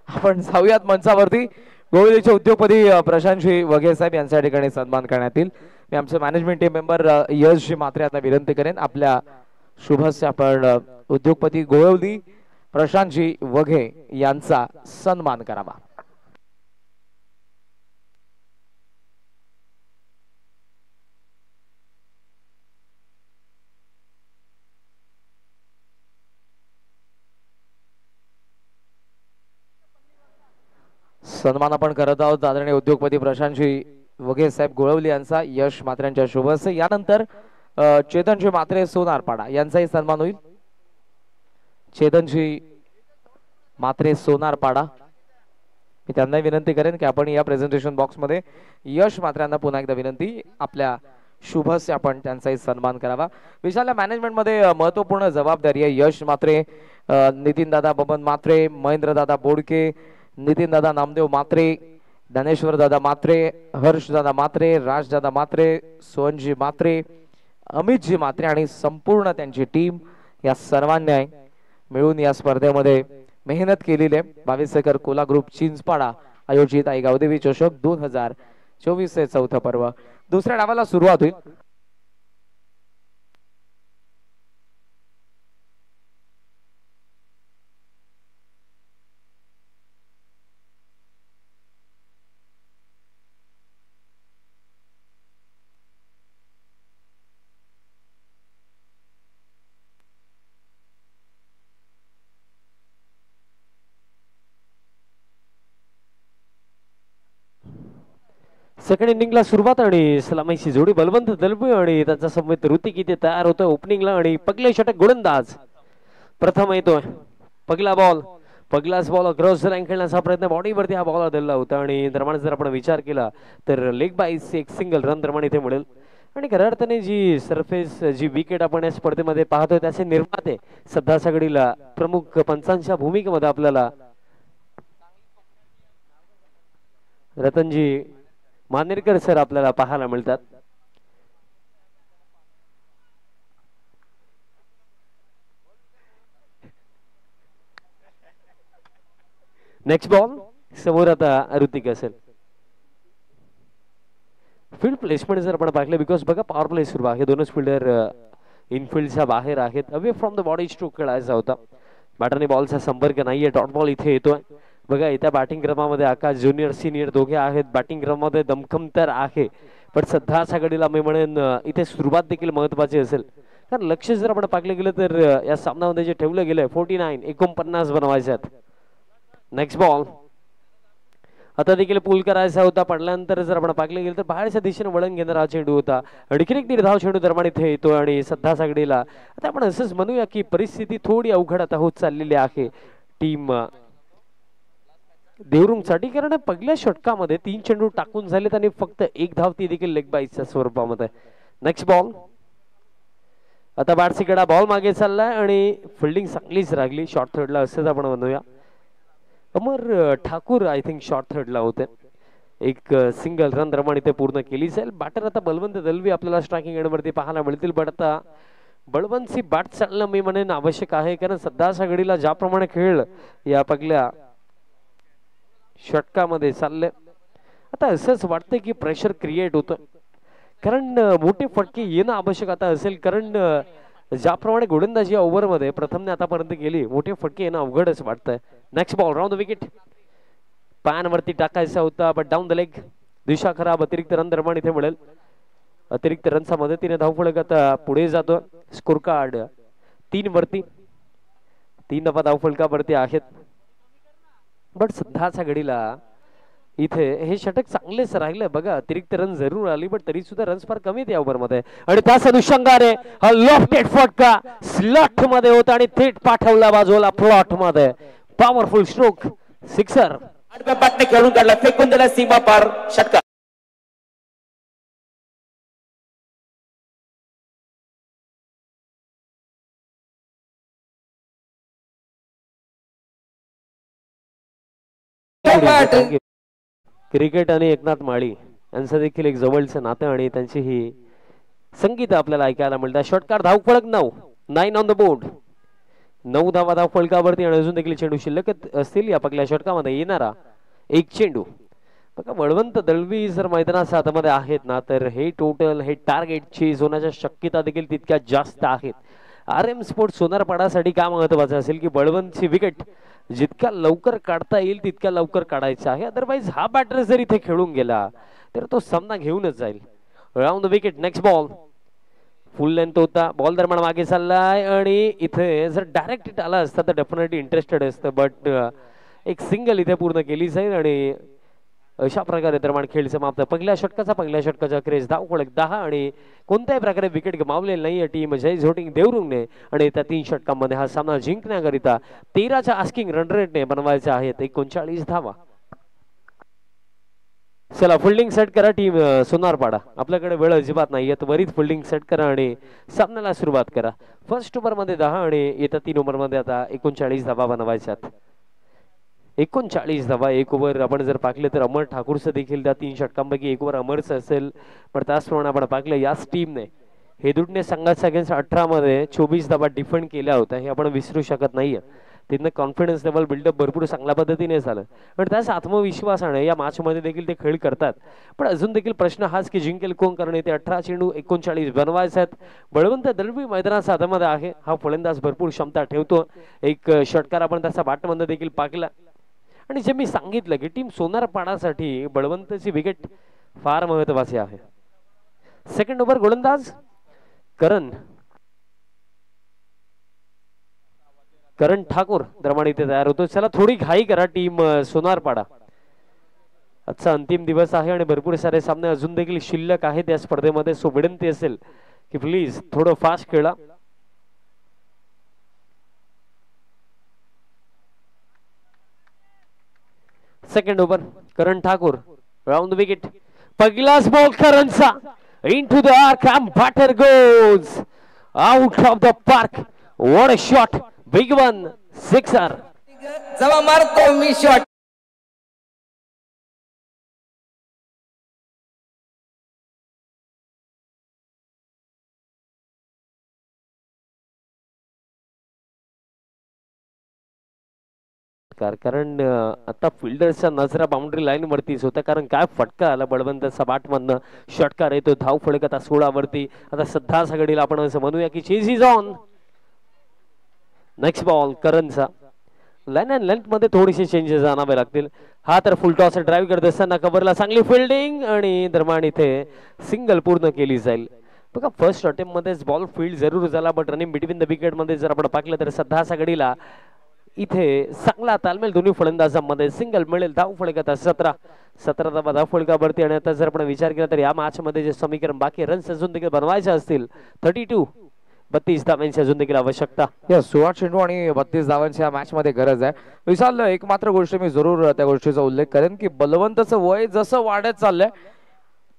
S1: आपण जाऊयात मंचावरती. गोविंदचे उद्योगपती प्रशांतजी वघे साहेब यांच्या ठिकाणी सन्मान करण्यात येईल. मी आमचे मॅनेजमेंट टीम मेंबर यशजी म्हात्रे यांना विनंती करेन आपल्या शुभस्य आपण उद्योगपती गोविंदी प्रशांतजी वघे यांचा सन्मान करावा. सन्मान आपण करत आहोत आदरणीय उद्योगपती प्रशांतजी वघे साहेब गोळवली यांचा यश म्हात्रेंच्या शुभस्य. यानंतर चेतनजी म्हात्रे सोनारपाडा यांचाही सन्मान होईल. चेतनजी म्हात्रे सोनारपाडा मी त्यांना विनंती करेन की आपण या प्रेझेंटेशन बॉक्स मध्ये यश म्हात्रेंना पुन्हा एकदा विनंती आपल्या शुभस्य आपण त्यांचाही सन्मान करावा. विशाल मॅनेजमेंट मध्ये महत्वपूर्ण जबाबदारी आहे. यश म्हात्रे, नितीन दादा बबन म्हात्रे, महेंद्र दादा बोडके, नितीन दादा नामदेव म्हात्रे, ज्ञानेश्वर दादा म्हात्रे, हर्ष दादा म्हात्रे, राज दादा म्हात्रे, सोहनजी म्हात्रे, अमितजी म्हात्रे आणि संपूर्ण त्यांची टीम या सर्वांनी मिळून या स्पर्धेमध्ये मेहनत केलेली आहे. 22 एकर कोला ग्रुप चिंचपाडा आयोजित आई गावदेवी चषक 2024 चे चौथं पर्व दुसऱ्या डावाला सुरुवात होईल.
S2: सेकंड इनिंगला सुरुवात आणि सलामीची जोडी बलवंत दलबी आणि त्याचा समवेत ऋतिक इथे तयार होतोय ओपनिंगला आणि पगले षटक गोलंदाज प्रथम येतोय. पगला बॉल, पगलाच बॉल क्रॉस लाईन खेळण्याचा प्रयत्न बॉडीवरती हा बॉल दिला होता आणि दरम्यान जर आपण विचार केला तर लेग बाईस एक सिंगल रन दरम्यान इथे मिळेल. आणि खऱ्या अर्थाने जी सरफेस जी विकेट आपण या स्पर्धेमध्ये पाहतोय त्याचे निर्माते सध्या सगळीला प्रमुख पंचांच्या भूमिकेमध्ये आपल्याला रतनजी मानेरकर सर आपल्याला पाहायला मिळतात. नेक्स्ट बॉल समोर आता ऋतिक असेल. फील्ड प्लेसमेंट जर आपण पाहिलं बिकॉज बघा पॉवर प्ले सुरू आहे. दोनच फिल्डर इनफिल्डच्या बाहेर आहेत. Away from the body stroke खेळायचा होता. बॅटरने बॉलचा संपर्क नाहीये. डॉट बॉल इथे येतोय. बघा इथं बॅटिंग क्रमामध्ये आकाश ज्युनियर सिनियर दोघे आहेत. बॅटिंग क्रमामध्ये दमखम तर आहे पण सध्याच्या घडीला मी म्हणेन इथे सुरुवात देखील महत्वाची असेल. कारण लक्ष जर आपण पाहिलं गेलं तर या सामन्यामध्ये जे ठेवलं गेलंय 49 बनवायचे आहेत. नेक्स्ट बॉल आता देखील पूल करायचा होता. पडल्यानंतर जर आपण पाहिलं गेलं तर बाहेरच्या दिशेने वळण घेणारा हा चेंडू होता. आणखी एक धाव चेंडू दरम्यान इथे येतो आणि सध्याच्या घडीला आता आपण असंच म्हणूया की परिस्थिती थोडी अवघड आता होत चाललेली आहे टीम देवरुंगसाठी. कारण पहिल्या षटकामध्ये 3 चेंडू टाकून झालेत आणि फक्त एक धाव ती देखील लेग बाईसच्या स्वरूपामध्ये. नेक्स्ट बॉल आता बारसीकडा बॉल मागे चाललाय आणि फिल्डिंग चांगलीच रागली शॉर्ट थर्डला असंच आपण म्हणूया. अमर ठाकूर आय थिंक शॉर्ट थर्डला होते. एक सिंगल रन दरम्यान इथे पूर्ण केली जाईल. बॅटर आता बलवंत दलवी आपल्याला स्ट्रायकिंग एंडवरती पाहायला मिळतील. पण आता बळवंतची बॅट चालणं मी म्हणेन आवश्यक आहे. कारण सध्याच्या घडीला ज्याप्रमाणे खेळ या पहिल्या षटकामध्ये चालले आता असंच वाटतंय की प्रेशर क्रिएट होतं. कारण मोठे फटके येणं आवश्यक आता असेल. कारण ज्याप्रमाणे गोलंदाजी ओव्हरमध्ये प्रथमने आतापर्यंत गेली मोठे फटके येणं अवघडच वाटतंय. Next ball round the wicket पॅनवरती टाकायचा होता बट डाऊन द लेग. दिशा खराब. अतिरिक्त रन दरम्यान इथे मिळेल. अतिरिक्त रनच्या मदतीने धावफलक आता पुढे जातो. स्कोर कार्ड 3 वरती 3 धावा धावफलकावरती आहेत. बट सध्याच्या घडीला इथे हे षटक चांगलेच राहिले. बघा अतिरिक्त रन जरूर आली बट तरी सुद्धा रन्स फार कमी या ओव्हर मध्ये आणि त्याच अनुषंगाने हा लॉफ्टेड फटका स्लॉट मध्ये होता आणि थेट पाठवला बाजूला प्लॉट मध्ये. पॉवरफुल स्ट्रोक सिक्सर
S3: बॅटने खेळून काढला. फेकून दिला सीमा पार षटकार.
S2: क्रिकेट आणि एकनाथ माळी यांचं देखील एक जवळचं नातं आणि त्यांची ही संगीत आपल्याला ऐकायला मिळतात. षटकार धावफलक 9 ऑन द बोर्ड. 9 धावा धाव फलकावरती आणि अजून देखील चेंडू शिल्लक असतील या पहिल्या षटकामध्ये येणारा एक चेंडू. बघा बळवंत दळवी जर मैदानाच्या हातामध्ये आहेत ना तर हे टोटल हे टार्गेट चेज होण्याच्या शक्यता देखील तितक्या जास्त आहेत. RM स्पोर्ट सोनारपाडासाठी काय महत्वाचं असेल की बळवंतची विकेट जितक्या लवकर काढता येईल तितक्या लवकर काढायचं आहे. अदरवाईज हा बॅटर जर इथे खेळून गेला तर तो सामना घेऊनच जाईल. Round the wicket next ball full length होता बॉल दरम्यान मागे चाललाय आणि इथे जर डायरेक्ट हिट आला असता तर डेफिनेटली इंटरेस्टेड असतं बट एक सिंगल इथे पूर्ण केली जाईल आणि अशा प्रकारे दरम्यान खेळ समाप्त. पहिल्या षटकाचा क्रेज धाव फलक 10 आणि कोणत्याही प्रकारे विकेट गमावलेली नाही टीम जय झोटिंग देवरुंगने आणि त्या 3 षटकांमध्ये हा सामना जिंकण्याकरिता 13च्या आस्किंग रन रेटने बनवायचे आहेत 39 धावा. चला फिल्डिंग सेट करा टीम सोनारपाडा, आपल्याकडे वेळ अजिबात नाही त्वरित फिल्डिंग सेट करा आणि सामन्याला सुरुवात करा. फर्स्ट ओव्हर मध्ये 10 आणि येत्या 3 ओव्हर मध्ये आता 39 धावा बनवायच्यात. 39 धावा एक ओव्हर आपण जर पाकले तर अमर ठाकूरचं देखील त्या 3 षटकांपैकी एक ओव्हर अमरचं असेल. पण त्याचप्रमाणे आपण पाकलं याच टीमने हेदुटणे संघाच्या अगेन्स्ट 18 मध्ये 24 धावा डिफेंड केल्या होत्या हे आपण विसरू शकत नाहीये. तिथनं कॉन्फिडन्स लेवल बिल्डअप भरपूर चांगल्या पद्धतीने झालं पण त्याच आत्मविश्वासाने या मॅच मध्ये देखील ते खेळ करतात. पण अजून देखील प्रश्न हाच की जिंकेल कोण, कारण ते 18 चेंडू 39 बनवायचे आहेत. बळवंत दळवी मैदानाच्या हातामध्ये आहे. हा फलंदाज भरपूर क्षमता ठेवतो. एक षटकार आपण त्याचा बॅटमध्ये देखील पाकला आणि जे मी सांगितलं की टीम सोनारपाडासाठी बळवंतची विकेट फार महत्वाची आहे. सेकंड ओव्हर गोलंदाज करण ठाकूर दरम्यान इथे तयार होतो. चला थोडी घाई करा टीम सोनारपाडा, आजचा अंतिम दिवस आहे आणि भरपूर सारे सामने अजून देखील शिल्लक आहेत या स्पर्धेमध्ये. सो विनंती असेल की प्लीज थोडं फास्ट खेळा. Second over Karan Thakur round the wicket. पहिलाच ball करणचा into the arc and batter goes out of the park. What a shot, big one, sixer.
S3: जवा मारतो मी शॉट.
S2: कारण आता फिल्डरच्या नजरा बाउंड्री लाईन वरतीच होत्या कारण काय फटका आला बळवंतचा बाट मधनं. षटकार येतो धाव फलक आता 16 वरती. आता सध्या घडीला आपण असं म्हणूया की chase is on. Next ball करणचा. लाईन अँड लेंथ मध्ये थोडेसे चेंजेस आणावे लागतील. हा तर फुल टॉस ड्राईव्ह करत असताना कव्हरला चांगली फिल्डिंग आणि दरम्यान इथे सिंगल पूर्ण केली जाईल. बघा फर्स्ट अटेम्प्ट मध्येच बॉल फील्ड जरूर झाला but running between the wicket मध्ये जर आपण पाहिलं तर सध्या घडीला इथे चांगला तालमेल दोन्ही फलंदाजांमध्ये. सिंगल मिळेल धाव फलक आता 17 धावा धाव फलकावरती आणि आता जर आपण विचार केला तर या मॅच मध्ये जे समीकरण बाकी रन्स अजून देखील बनवायचे असतील 32 धावांची अजून देखील आवश्यकता.
S1: 16 चेंडू आणि 32 धावांची या मॅच मध्ये गरज आहे. विशाल एक मात्र गोष्ट मी जरूर त्या गोष्टीचा उल्लेख करेन की बलवंतचं वय जसं वाढत चाललंय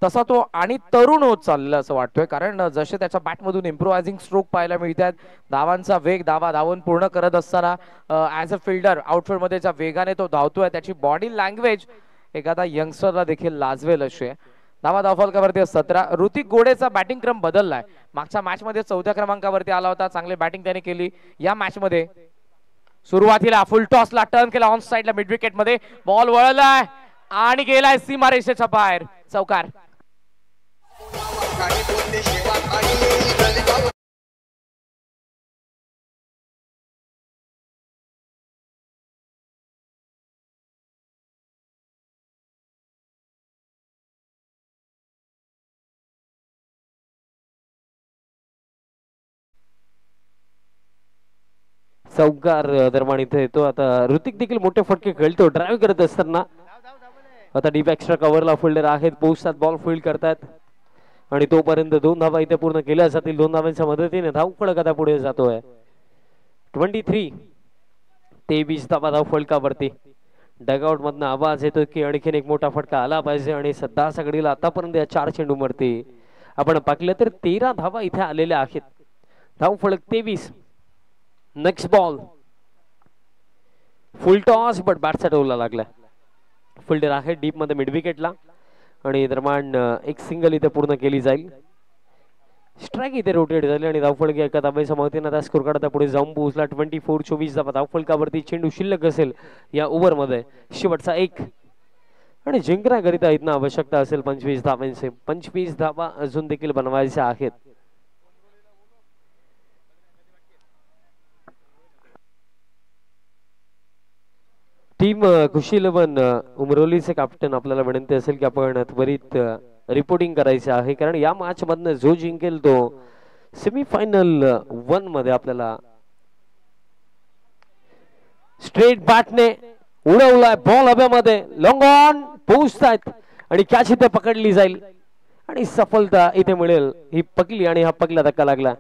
S1: तसा तो आणि तरुण होत चाललेला असं वाटतोय. कारण जसे त्याच्या बॅटमधून इम्प्रोवायझिंग स्ट्रोक पाहायला मिळतात, धावांचा वेग धावून पूर्ण करत असताना ऍज अ फिल्डर आउटफील्ड मध्ये ज्या वेगाने तो धावतोय त्याची बॉडी लँग्वेज एखादा यंगस्टरला देखील लाजवेल अशी आहे. धावा फलकावरती 17. ऋतिक गोडेचा बॅटिंग क्रम बदललाय. मागच्या मॅच मध्ये 4थ्या क्रमांकावरती आला होता. चांगली बॅटिंग त्याने केली या मॅच मध्ये. सुरुवातीला फुल टॉसला टर्न केला ऑन साइडला मिड विकेट मध्ये. बॉल वळलाय आणि गेलाय सीमारेषेच्या बाहेर. चौकार.
S2: चौकार दरम्यान इथे येतो. आता ऋतिक देखील मोठे फटके खेळतो ड्राईव्ह करत असताना. आता डीप एक्स्ट्रा कव्हरला फिल्डर आहेत, पोहोचतात बॉल फील्ड करतात आणि तोपर्यंत 2 धावा इथे पूर्ण केल्या जातील. 2 धावांच्या मदतीने धाव फलक आता पुढे जातोय. 23 धावा धाव फलकावरती. डगआउट मधनं आवाज येतो की आणखीन एक मोठा फटका आला पाहिजे आणि सध्या सगळीला आतापर्यंत या 4 चेंडूवरती आपण पाहिलं तर 13 धावा इथे आलेल्या आहेत. धाव फलक 23. Next ball full toss but बॅटचा टोला लागलाय. फिल्डर आहे डीप मध्ये मिड विकेटला आणि दरम्यान एक सिंगल इथे पूर्ण केली जाईल. स्ट्राईक इथे रोटेट झाली आणि धावफलक एका धाब्याच्या मदतीने आता स्कोर काढता पुढे जाऊन पोहोचला 24-24 धावा धावफलकावरती. चेंडू शिल्लक असेल या ओव्हरमध्ये शेवटचा एक आणि जिंकण्याकरिता इथनं आवश्यकता असेल 25 धावांचे. 25 धावा अजून देखील बनवायच्या आहेत. टीम खुशी 11 उमरोलीचे कॅप्टन आपल्याला विनंती असेल की आपण त्वरित रिपोर्टिंग करायचं आहे, कारण या मॅच मधनं जो जिंकेल तो सेमीफायनल 1 मध्ये आपल्याला स्ट्रेट बॅटने उडवलाय बॉल हव्यामध्ये. लॉंग ऑन पोहोचतायत आणि कॅच इथे पकडली जाईल आणि सफलता इथे मिळेल. ही पकली आणि हा पकला धक्का लागला.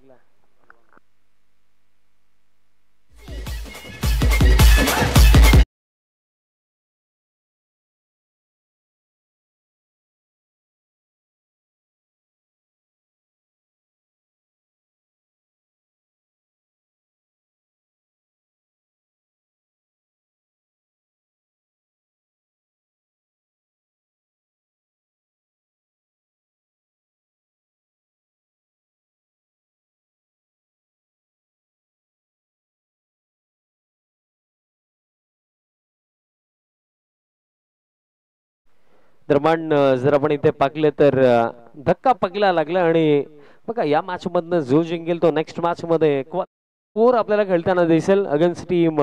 S2: दरम्यान जर आपण इथे पाकले तर धक्का पकला लागला आणि बघा या मॅच मधनं जो जिंकेल तो नेक्स्ट मॅच मध्ये स्कोर आपल्याला खेळताना दिसेल अगेन्स्ट टीम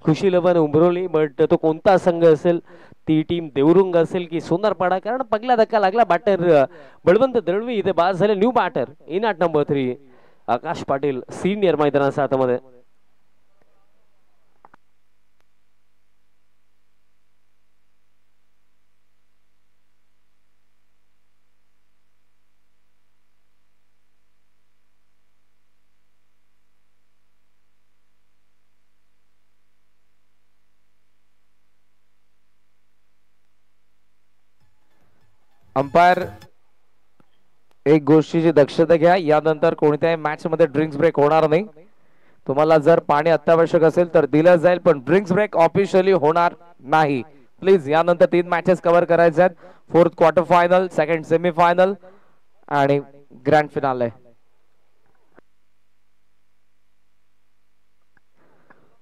S2: खुशी 11 उंबरोली. बट तो कोणता संघ असेल, ती टीम देवरुंग असेल की सोनारपाडा, कारण पगला धक्का लागला. बॅटर बळवंत दळवी इथे बाद झाले. New batter in at number 3 Akash Patil senior मैदानाच्या हातामध्ये.
S1: अंपायर एक गोष्टीची दक्षता घ्या, यानंतर कोणत्याही मॅच मध्ये ड्रिंक्स ब्रेक होणार नाही. तुम्हाला जर पाणी अत्यावश्यक असेल तर दिलं जाईल, पण ड्रिंक्स ब्रेक ऑफिशियली होणार नाही. प्लीज यानंतर 3 मॅचेस कव्हर करायचे आहेत. 4th quarter final, 2nd semifinal आणि ग्रँड फिनाले.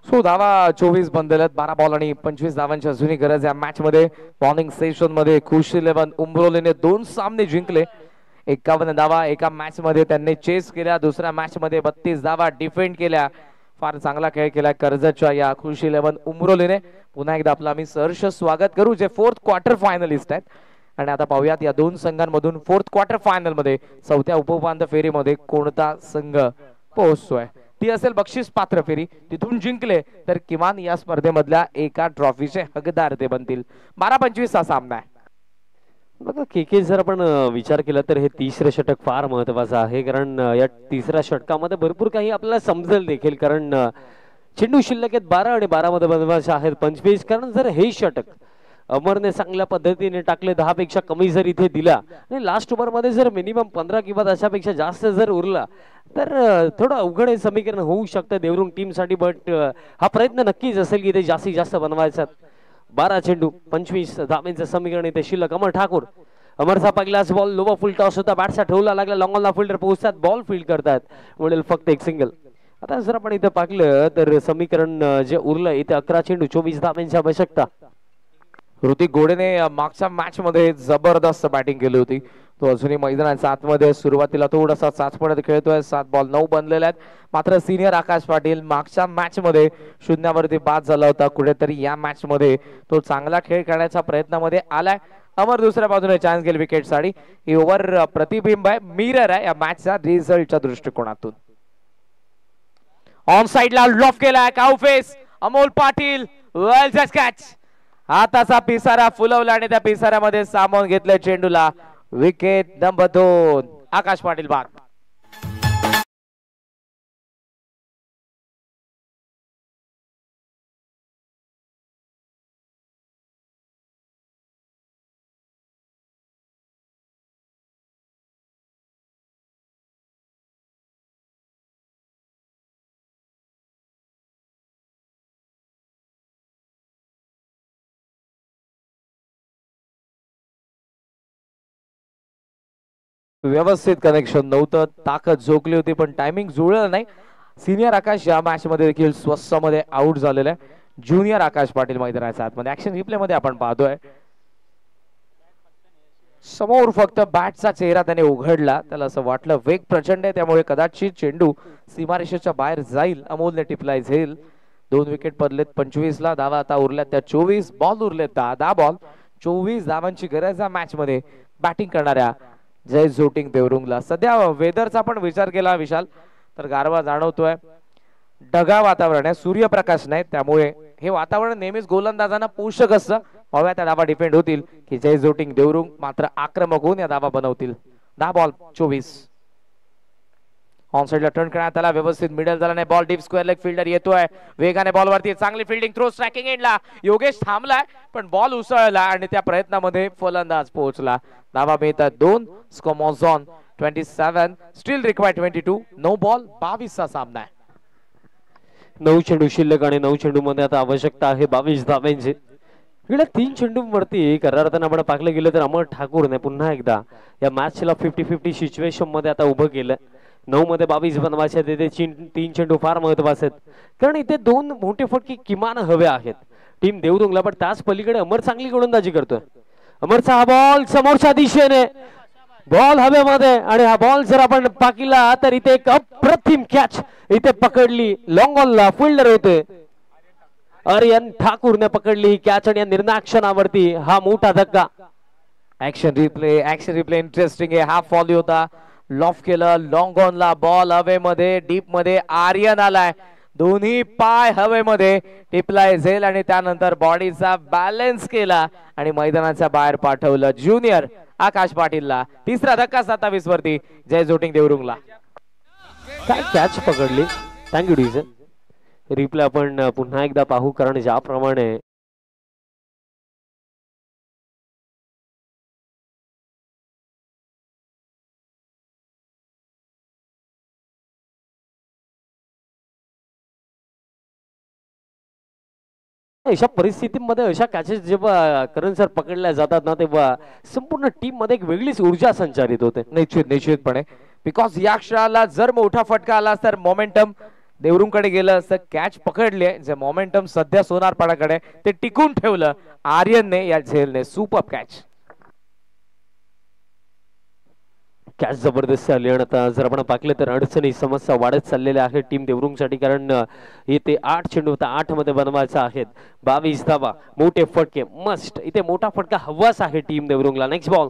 S1: सो धावा 24 बनलेल्या 12 बॉल आणि 25 धावांची अजूनही गरज या मॅच मध्ये. मॉर्निंग सेशन मध्ये खुशी 11 उंबरोलीने 2 सामने जिंकले. 51 धावा एका मॅच मध्ये त्यांनी चेस केल्या. दुसऱ्या मॅच मध्ये 32 धावा डिफेंड केल्या. फार चांगला खेळ केला कर्जतच्या या खुशी 11 उंबरोलीने. पुन्हा एकदा आपलं आम्ही सहर्ष स्वागत करू जे 4th क्वार्टर फायनलिस्ट आहेत. आणि आता पाहूयात या 2 संघांमधून 4th क्वार्टर फायनल मध्ये 4थ्या उपउपांत्य फेरीमध्ये कोणता संघ पोहोचतोय. ती असेल बक्षीस पात्र फेरी. तिथून जिंकले तर किमान या स्पर्धेमधल्या एका ट्रॉफीचे हकदार ते बनतील. 12-25 हा सामना आहे.
S2: बघा के जर आपण विचार केला तर हे तिसरं षटक फार महत्वाचं आहे, कारण या तिसऱ्या षटकामध्ये भरपूर काही आपल्याला समजेल देखील, कारण चेंडू शिल्लक आहेत 12 आणि 12 मध्ये बनवायचे आहेत 25. कारण जर हे षटक अमरने चांगल्या पद्धतीने टाकले, 10 पेक्षा कमी जर इथे दिला आणि लास्ट ओव्हर मध्ये जर मिनिमम 15 किंवा त्याच्यापेक्षा जास्त जर उरला तर थोडं अवघड हे समीकरण होऊ शकतं देवरुंग टीम साठी. बट हा प्रयत्न नक्कीच असेल की ते जास्तीत जास्त बनवायचा. 12 चेंडू 25 धाब्यांचं समीकरण इथे शिल्लक. अमर ठाकूर, अमरचा पहिलाच बॉल लोवा फुल टॉस होता, बॅटचा ठेवला लागला. लॉंगॉनला फिल्डर पोहोचतात, बॉल फील्ड करतात, मिळेल फक्त एक सिंगल. आता जर आपण इथे पाहिलं तर समीकरण जे उरलं इथे 11 चेंडू 24 धाब्यांची आवश्यकता.
S1: ऋतिक घोडेने मागच्या मॅच मध्ये जबरदस्त बॅटिंग केली होती. तो अजूनही मैदानाच्या आतमध्ये सुरुवातीला थोडासा चाचपडत खेळतोय. 7 बॉल 9 बनलेले आहेत. मात्र सिनियर आकाश पाटील मागच्या मॅच मध्ये शून्यावरती बाद झाला होता. कुठेतरी या मॅच मध्ये तो चांगला खेळ करण्याच्या प्रयत्नामध्ये आलाय. अमर दुसऱ्या बाजूने चान्स गेल विकेट साठी. ही ओव्हर प्रतिबिंब आहे, मिरर आहे या मॅचचा रिझल्टच्या दृष्टिकोनातून. ऑन साइडला लॉफ केलाय काउफेस अमोल पाटील, वेल जस्ट कॅच. हाताचा पिसारा फुलवला आणि त्या पिसाऱ्यामध्ये सामावून घेतलं चेंडूला. विकेट नंबर 2 आकाश पाटील बाद. व्यवस्थित कनेक्शन नव्हतं, ताकद झोकली होती पण टायमिंग जुळलं नाही. सिनियर आकाश या मॅच मध्ये देखील स्वस्त मध्ये आउट झालेला आहे. ज्युनियर आकाश पाटील मैदानाच्या आतमध्ये ऍक्शन रिप्ले मध्ये आपण पाहतोय. समोर फक्त बॅटचा चेहरा त्याने उघडला, त्याला असं वाटलं वेग प्रचंड आहे त्यामुळे कदाचित चेंडू सीमारेषेच्या बाहेर जाईल. अमोलने टिपलाय झेल. 2 विकेट पडलेत 25 ला. धावा आता उरल्यात त्या 24. बॉल उरलेत 10 बॉल 24 धावांची गरज आहे मॅच मध्ये बॅटिंग करणाऱ्या जय झोटिंग देवरुंगला. सध्या वेदरचा पण विचार केला विशाल तर गारवा जाणवतोय. ढगाळ वातावरण आहे, सूर्यप्रकाश नाही, त्यामुळे हे वातावरण नेहमीच गोलंदाजांना पोषक असतं. पाहूया त्या धावा डिपेंड होतील की जय झोटिंग देवरुंग मात्र आक्रमक होऊन या धावा बनवतील. 10 बॉल 24. ऑन साइडला टर्न करण्यात आला, व्यवस्थित मिडल झाला नाही. Ball deep square leg fielder येतोय वेगाने बॉल वरती, चांगली फिल्डिंग थ्रो स्ट्रायकिंग एंडला योगेश थांबलाय पण बॉल उसळला आणि त्या प्रयत्नामध्ये फलंदाज पोहोचला. धावा मिळतात 2. स्कोमॉझॉन 27 स्टील रिक्वायर्ड 22. 9 बॉल 22 चा सामना आहे.
S2: 9 चेंडू शिल्लक आणि 9 चेंडू मध्ये आता आवश्यकता आहे 22 धावांची. इकडे 3 चेंडूंवरती करारार्थाने आपण पाहिलं गेलं तर अमर ठाकूरने पुन्हा एकदा या मॅचला 50-50 सिच्युएशन मध्ये आता उभं केलं. 9 मध्ये 22 बनवायचे ते 3 चेंडू फार महत्वाचे आहेत, कारण इथे 2 मोठे फटके किमान हवे आहेत टीम देवरुंगला. पण त्याच पलीकडे अमर चांगली गोलंदाजी करतोय. अमरचा हा बॉल समोरच्या दिशेने, बॉल हवेमध्ये आणि हा बॉल जर आपण पाकिला तर इथे एक अप्रतिम कॅच इथे पकडली. लॉंग ऑनला फिल्डर होते आर्यन ठाकूरने पकडली ही कॅच आणि या निर्णायक क्षणावरती हा मोठा धक्का.
S1: ऍक्शन रिप्ले इंटरेस्टिंग आहे. हा फॉलो होता, लॉफ केलं लॉंग ऑनला, बॉल हवेमध्ये डीप मध्ये आर्यन आलाय, दोन्ही पाय हवेमध्ये टिपलाय झेल आणि त्यानंतर बॉडीचा बॅलन्स केला आणि मैदानाच्या बाहेर पाठवलं ज्युनियर आकाश पाटीलला. तिसरा धक्का 27 वरती जय झोटिंग देवरुंगला.
S2: काय कॅच पकडली. Thank you DJ. रिप्ले आपण पुन्हा एकदा पाहू, कारण ज्याप्रमाणे अशा परिस्थितीमध्ये अशा कॅचेस जेव्हा करण सर पकडल्या जातात ना, तेव्हा संपूर्ण टीम मध्ये एक वेगळीच ऊर्जा संचारित होते.
S1: निश्चितपणे, बिकॉज या क्षणाला जर मोठा फटका आला तर मोमेंटम देवरुंगकडे गेलं असतं. कॅच पकडले, जे मोमेंटम सध्या सोनारपाडाकडे ते टिकून ठेवलं आर्यनने या झेलने. Super catch.
S2: कॅच जबरदस्त आली आणि आता जर आपण पाहिलं तर अडचणी समस्या वाढत चाललेल्या आहेत टीम देवरुंगसाठी, कारण इथे 8 चेंडू होता 8 मध्ये बनवायचा आहेत 22 धावा. मोठे फटके मस्ट, इथे मोठा फटका हवाच आहे टीम देवरुंगला. नेक्स्ट बॉल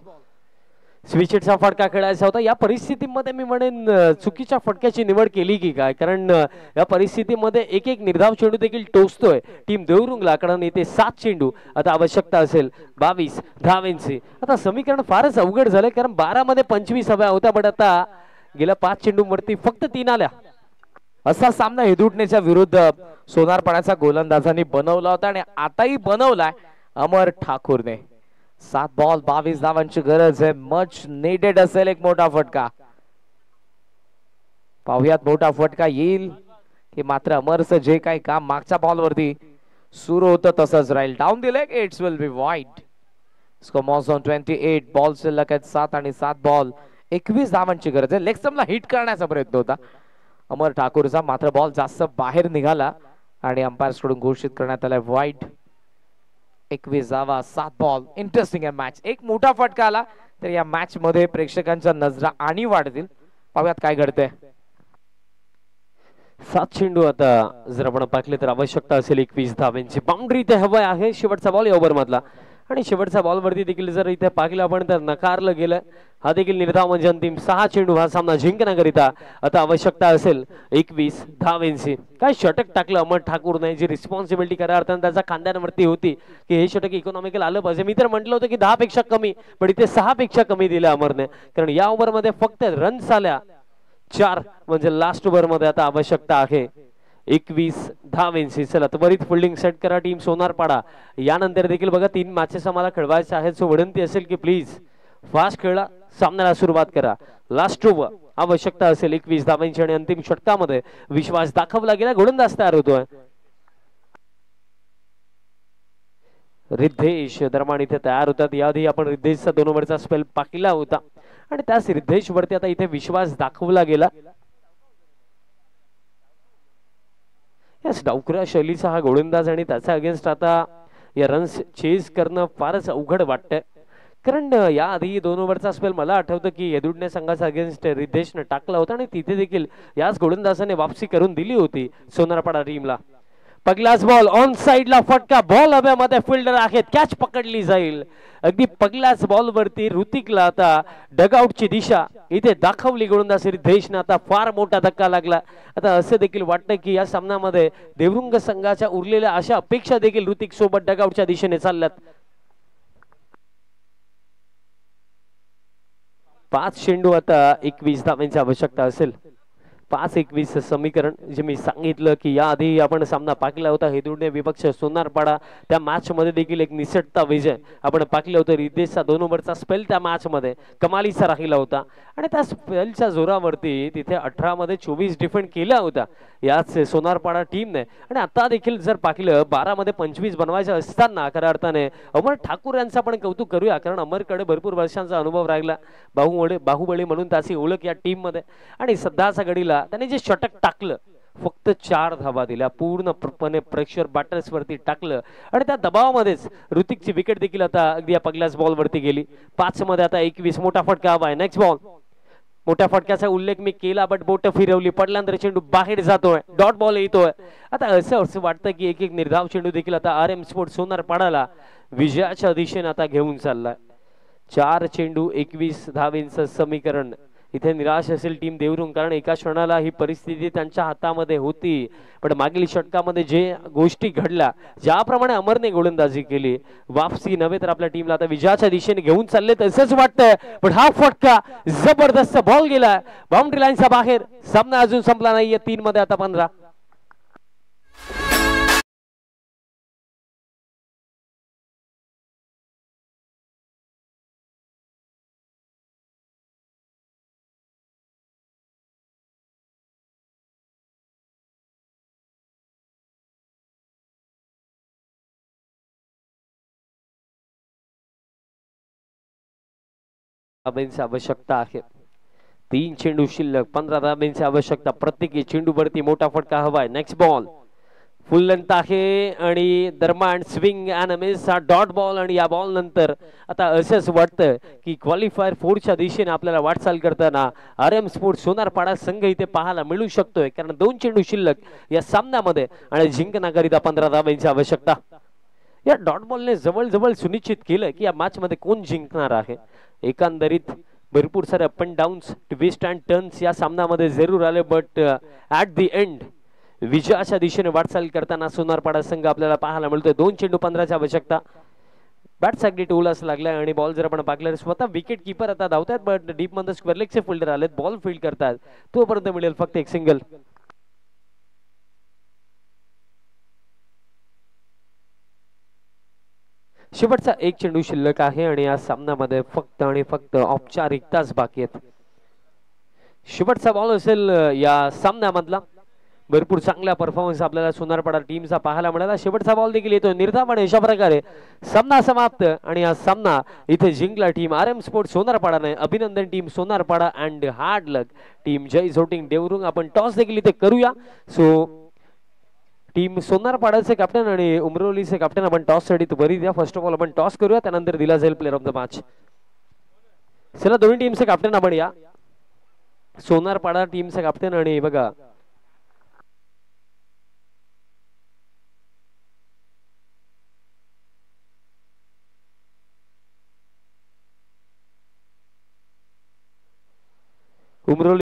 S2: स्विचचा फटका खेळायचा होता. या परिस्थितीमध्ये मी म्हणेन चुकीच्या फटक्याची निवड केली की काय, कारण या परिस्थितीमध्ये एक एक निर्धाव चेंडू देखील टोचतोय टीम देवरुंगला, कारण इथे 7 चेंडू आता आवश्यकता असेल 22 धावांची. आता समीकरण फारच अवघड झालंय, कारण 12 मध्ये 25 हव्या होत्या, पण आता गेल्या 5 चेंडूंवरती फक्त 3 आल्या.
S1: असा सामना हेदुटणेच्या विरुद्ध सोनारपाड्याचा गोलंदाजांनी बनवला होता आणि आताही बनवलाय अमर ठाकूरने. 7 बॉल 22 धावांची गरज आहे. मच नेडेड असेल एक मोठा फटका. पाहुयात मोठा फटका येईल की मात्र अमरचं जे काही काम मागच्या बॉल वरती सुरू होतं तसंच राहील. डाऊन दिले, इट्स विल बी वाईड. स्कोमॉस ऑन 28 बॉल शिल्लक आहेत 7 आणि 7 बॉल 21 धावांची गरज आहे. लेग स्टंपला हिट करण्याचा प्रयत्न होता अमर ठाकूरचा, मात्र बॉल जास्त बाहेर निघाला आणि अंपायर्स कडून घोषित करण्यात आलाय वाईड. 21 धावा 7 बॉल. इंटरेस्टिंग आहे मॅच. एक मोठा फटका आला तर या मॅच मध्ये प्रेक्षकांच्या नजरा आणि वाढतील. पाहूयात काय घडतंय.
S2: 7 चेंडू आता जर आपण पाहिलं तर आवश्यकता असेल 21 धावांची. बाउंड्री इथे हवं आहे शेवटचा बॉल या ओव्हर मधला, आणि शेवटच्या बॉल वरती देखील जर इथे पाहिलं आपण तर नकारलं गेलं. हा देखील निर्धाव म्हणजे अंतिम 6 चेंडू हा सामना जिंकण्याकरिता आता आवश्यकता असेल 21 धावांची. काय षटक टाकलं अमर ठाकूरने, जी रिस्पॉन्सिबिलिटी करा अर्थाने त्याच्या खांद्यांवरती होती की हे षटक इकॉनॉमिकल आलं पाहिजे. मी तर म्हटलं होतं की 10 पेक्षा कमी, पण इथे 6 पेक्षा कमी दिलं अमरने, कारण या ओव्हर मध्ये फक्त रन्स आल्या 4, म्हणजे लास्ट ओव्हर मध्ये आता आवश्यकता आहे 21 धावांची. चला त्वरित फिल्डिंग सेट करा टीम सोनारपाडा. यानंतर देखील बघा 3 मॅचेस आम्हाला खेळवायचे आहेत, सो विनंती असेल की प्लीज फास्ट खेळा, सामन्याला सुरुवात करा. लास्ट ओव्हर आवश्यकता असेल 21 धावांची आणि अंतिम षटकामध्ये विश्वास दाखवला गेला. गोलंदाज तयार होतोय रिद्धेश दरम्यान इथे तयार होतात. याआधी आपण रिद्धेशचा 2 ओव्हरचा स्पेल पाहिला होता आणि त्या रिद्धेश वरती आता इथे विश्वास दाखवला गेला. यस, डावखुऱ्या शैलीचा हा गोलंदाज आणि त्याच्या अगेन्स्ट आता या रन्स चेज करणं फारच अवघड वाटतंय. कारण याआधी 2 ओव्हरचा स्पेल मला आठवतं की येदुडणे संघाचा अगेन्स्ट रिद्धेशनं टाकला होता आणि तिथे देखील याच गोलंदाजाने वापसी करून दिली होती सोनारपाडा टीमला. पहिलाच बॉल ऑन साइडला फटका, बॉल हव्यामध्ये, फिल्डर आहेत, कॅच पकडली जाईल. अगदी पहिल्याच बॉल वरती ऋतिकला आता डगआउटची दिशा इथे दाखवली गोलंदाज रिद्धेशनं. आता फार मोठा धक्का लागला. आता असं देखील वाटतं की या सामन्यामध्ये देवरुंग संघाच्या उरलेल्या अशा अपेक्षा देखील ऋतिक सोबत डगआउटच्या दिशेने चालल्यात. 5 चेंडू आता 21 धावांची आवश्यकता असेल. 5-21 समीकरण जे मी सांगितलं की याआधी आपण सामना पाहिला होता हेदुडणे विपक्ष सोनारपाडा, त्या मॅच मध्ये देखील एक निसटता विजय आपण पाहिलं होतं. रिद्धेशचा 2 ओव्हरचा स्पेल त्या मॅच मध्ये कमालीचा राहिला होता आणि त्या स्पेलच्या जोरावरती तिथे 18 मध्ये 24 डिफेंड केला होता याच सोनारपाडा टीमने. आणि आता देखील जर पाहिलं 12 मध्ये 25 बनवायचं असताना खऱ्या अर्थाने अमर ठाकूर यांचं आपण कौतुक करूया, कारण अमरकडे भरपूर वर्षांचा अनुभव राहिला, बाहुबली म्हणून त्याची ओळख या टीम मध्ये. आणि सध्याच्या घडीला त्याने जे षटक टाकलं, फक्त 4 धावा दिल्या, पूर्णपणे प्रेशर बॅटर्स वरती टाकलं आणि त्या दबावामध्येच ऋतिकची विकेट देखील आता अगदी या पहिल्याच बॉल वरती गेली. 5 मध्ये आता 21, मोठा फटका हवाय. नेक्स्ट बॉल, मोठ्या फटक्याचा उल्लेख मी केला, बट बोट फिरवली, पडल्यानंतर चेंडू बाहेर जातोय, डॉट बॉल येतोय. आता असं वाटतं की एक निर्धाव चेंडू देखील आता RM स्पोर्ट्स सोनारपाडाला विजयाच्या दिशेने आता घेऊन चाललाय. 4 चेंडू 21 धावेंचं समीकरण. इथे निराश असेल टीम देवरुंग, कारण एका क्षणाला ही परिस्थिती त्यांच्या हातामध्ये होती, पण मागील षटकामध्ये जे गोष्टी घडल्या, ज्याप्रमाणे अमरने गोलंदाजी केली, वापसी नव्हे तर आपल्या टीमला आता विजयाच्या दिशेने घेऊन चालले तसंच वाटतंय. पण हा फटका जबरदस्त बॉल गेला बाउंड्री लाईनच्या बाहेर. सामना अजून संपला नाहीये. 3 मध्ये आता 15. धाब्यांची आवश्यकता आहे. 3 चेंडू शिल्लक, 15 धाब्यांची आवश्यकता. प्रत्येकी चेंडू वरती मोठा फटका हवाय. नेक्स्ट बॉल फुल लेंथ आहे आणि दरम्यान स्विंग अँड मिस, हा डॉट बॉल. आणि या बॉल नंतर आता असंच वाटतं की क्वालिफायर 4च्या दिशेने आपल्याला वाटचाल करताना RM स्पोर्ट्स सोनारपाडा संघ इथे पाहायला मिळू शकतोय, कारण 2 चेंडू शिल्लक या सामन्यामध्ये आणि जिंकण्याकरिता 15 धाब्यांची आवश्यकता. या डॉट बॉलने जवळ सुनिश्चित केलं की या मॅच मध्ये कोण जिंकणार आहे. एकंदरीत भरपूर सारे up and downs, twist and turns या सामन्यामध्ये जरूर आले, बट ऍट द एंड विजयाच्या दिशेने वाटचाल करताना सोनारपाडा संघ आपल्याला पाहायला मिळतोय. 2 चेंडू 15ची आवश्यकता. बॅट अगदी टोलास लागलाय आणि बॉल जर आपण पाहिलं स्वतः विकेट किपर आता धावतात, बट डीप मध्ये स्क्वेअर लेगचे फिल्डर आलेत, बॉल फील्ड करतात, तोपर्यंत मिळेल फक्त एक सिंगल. शेवटचा 1 चेंडू शिल्लक आहे आणि या सामन्यामध्ये फक्त आणि फक्त औपचारिकताच बाकी आहेत. शेवटचा बॉल असेल या सामन्यामधला. भरपूर चांगला परफॉर्मन्स आपल्याला सोनारपाडा टीमचा पाहायला मिळाला. शेवटचा बॉल देखील येतो निर्धावाने. अशा प्रकारे सामना समाप्त आणि हा सामना इथे जिंकला टीम RM स्पोर्ट्स सोनारपाडाने. अभिनंदन team Sonarpada and hard luck team Jai Zoting Devrung. आपण टॉस देखील इथे करूया. सो टीम सोनारपाडाचे कॅप्टन आणि उमरोलीचे कॅप्टन आपण टॉस साठी बरी द्या. फर्स्ट ऑफ ऑल आपण टॉस करूया, त्यानंतर दिला जाईल प्लेअर ऑफ द मॅच. चला दोन्ही टीमचे कॅप्टन आपण या. सोनारपाडा टीमचे कॅप्टन आणि बघा उमरोली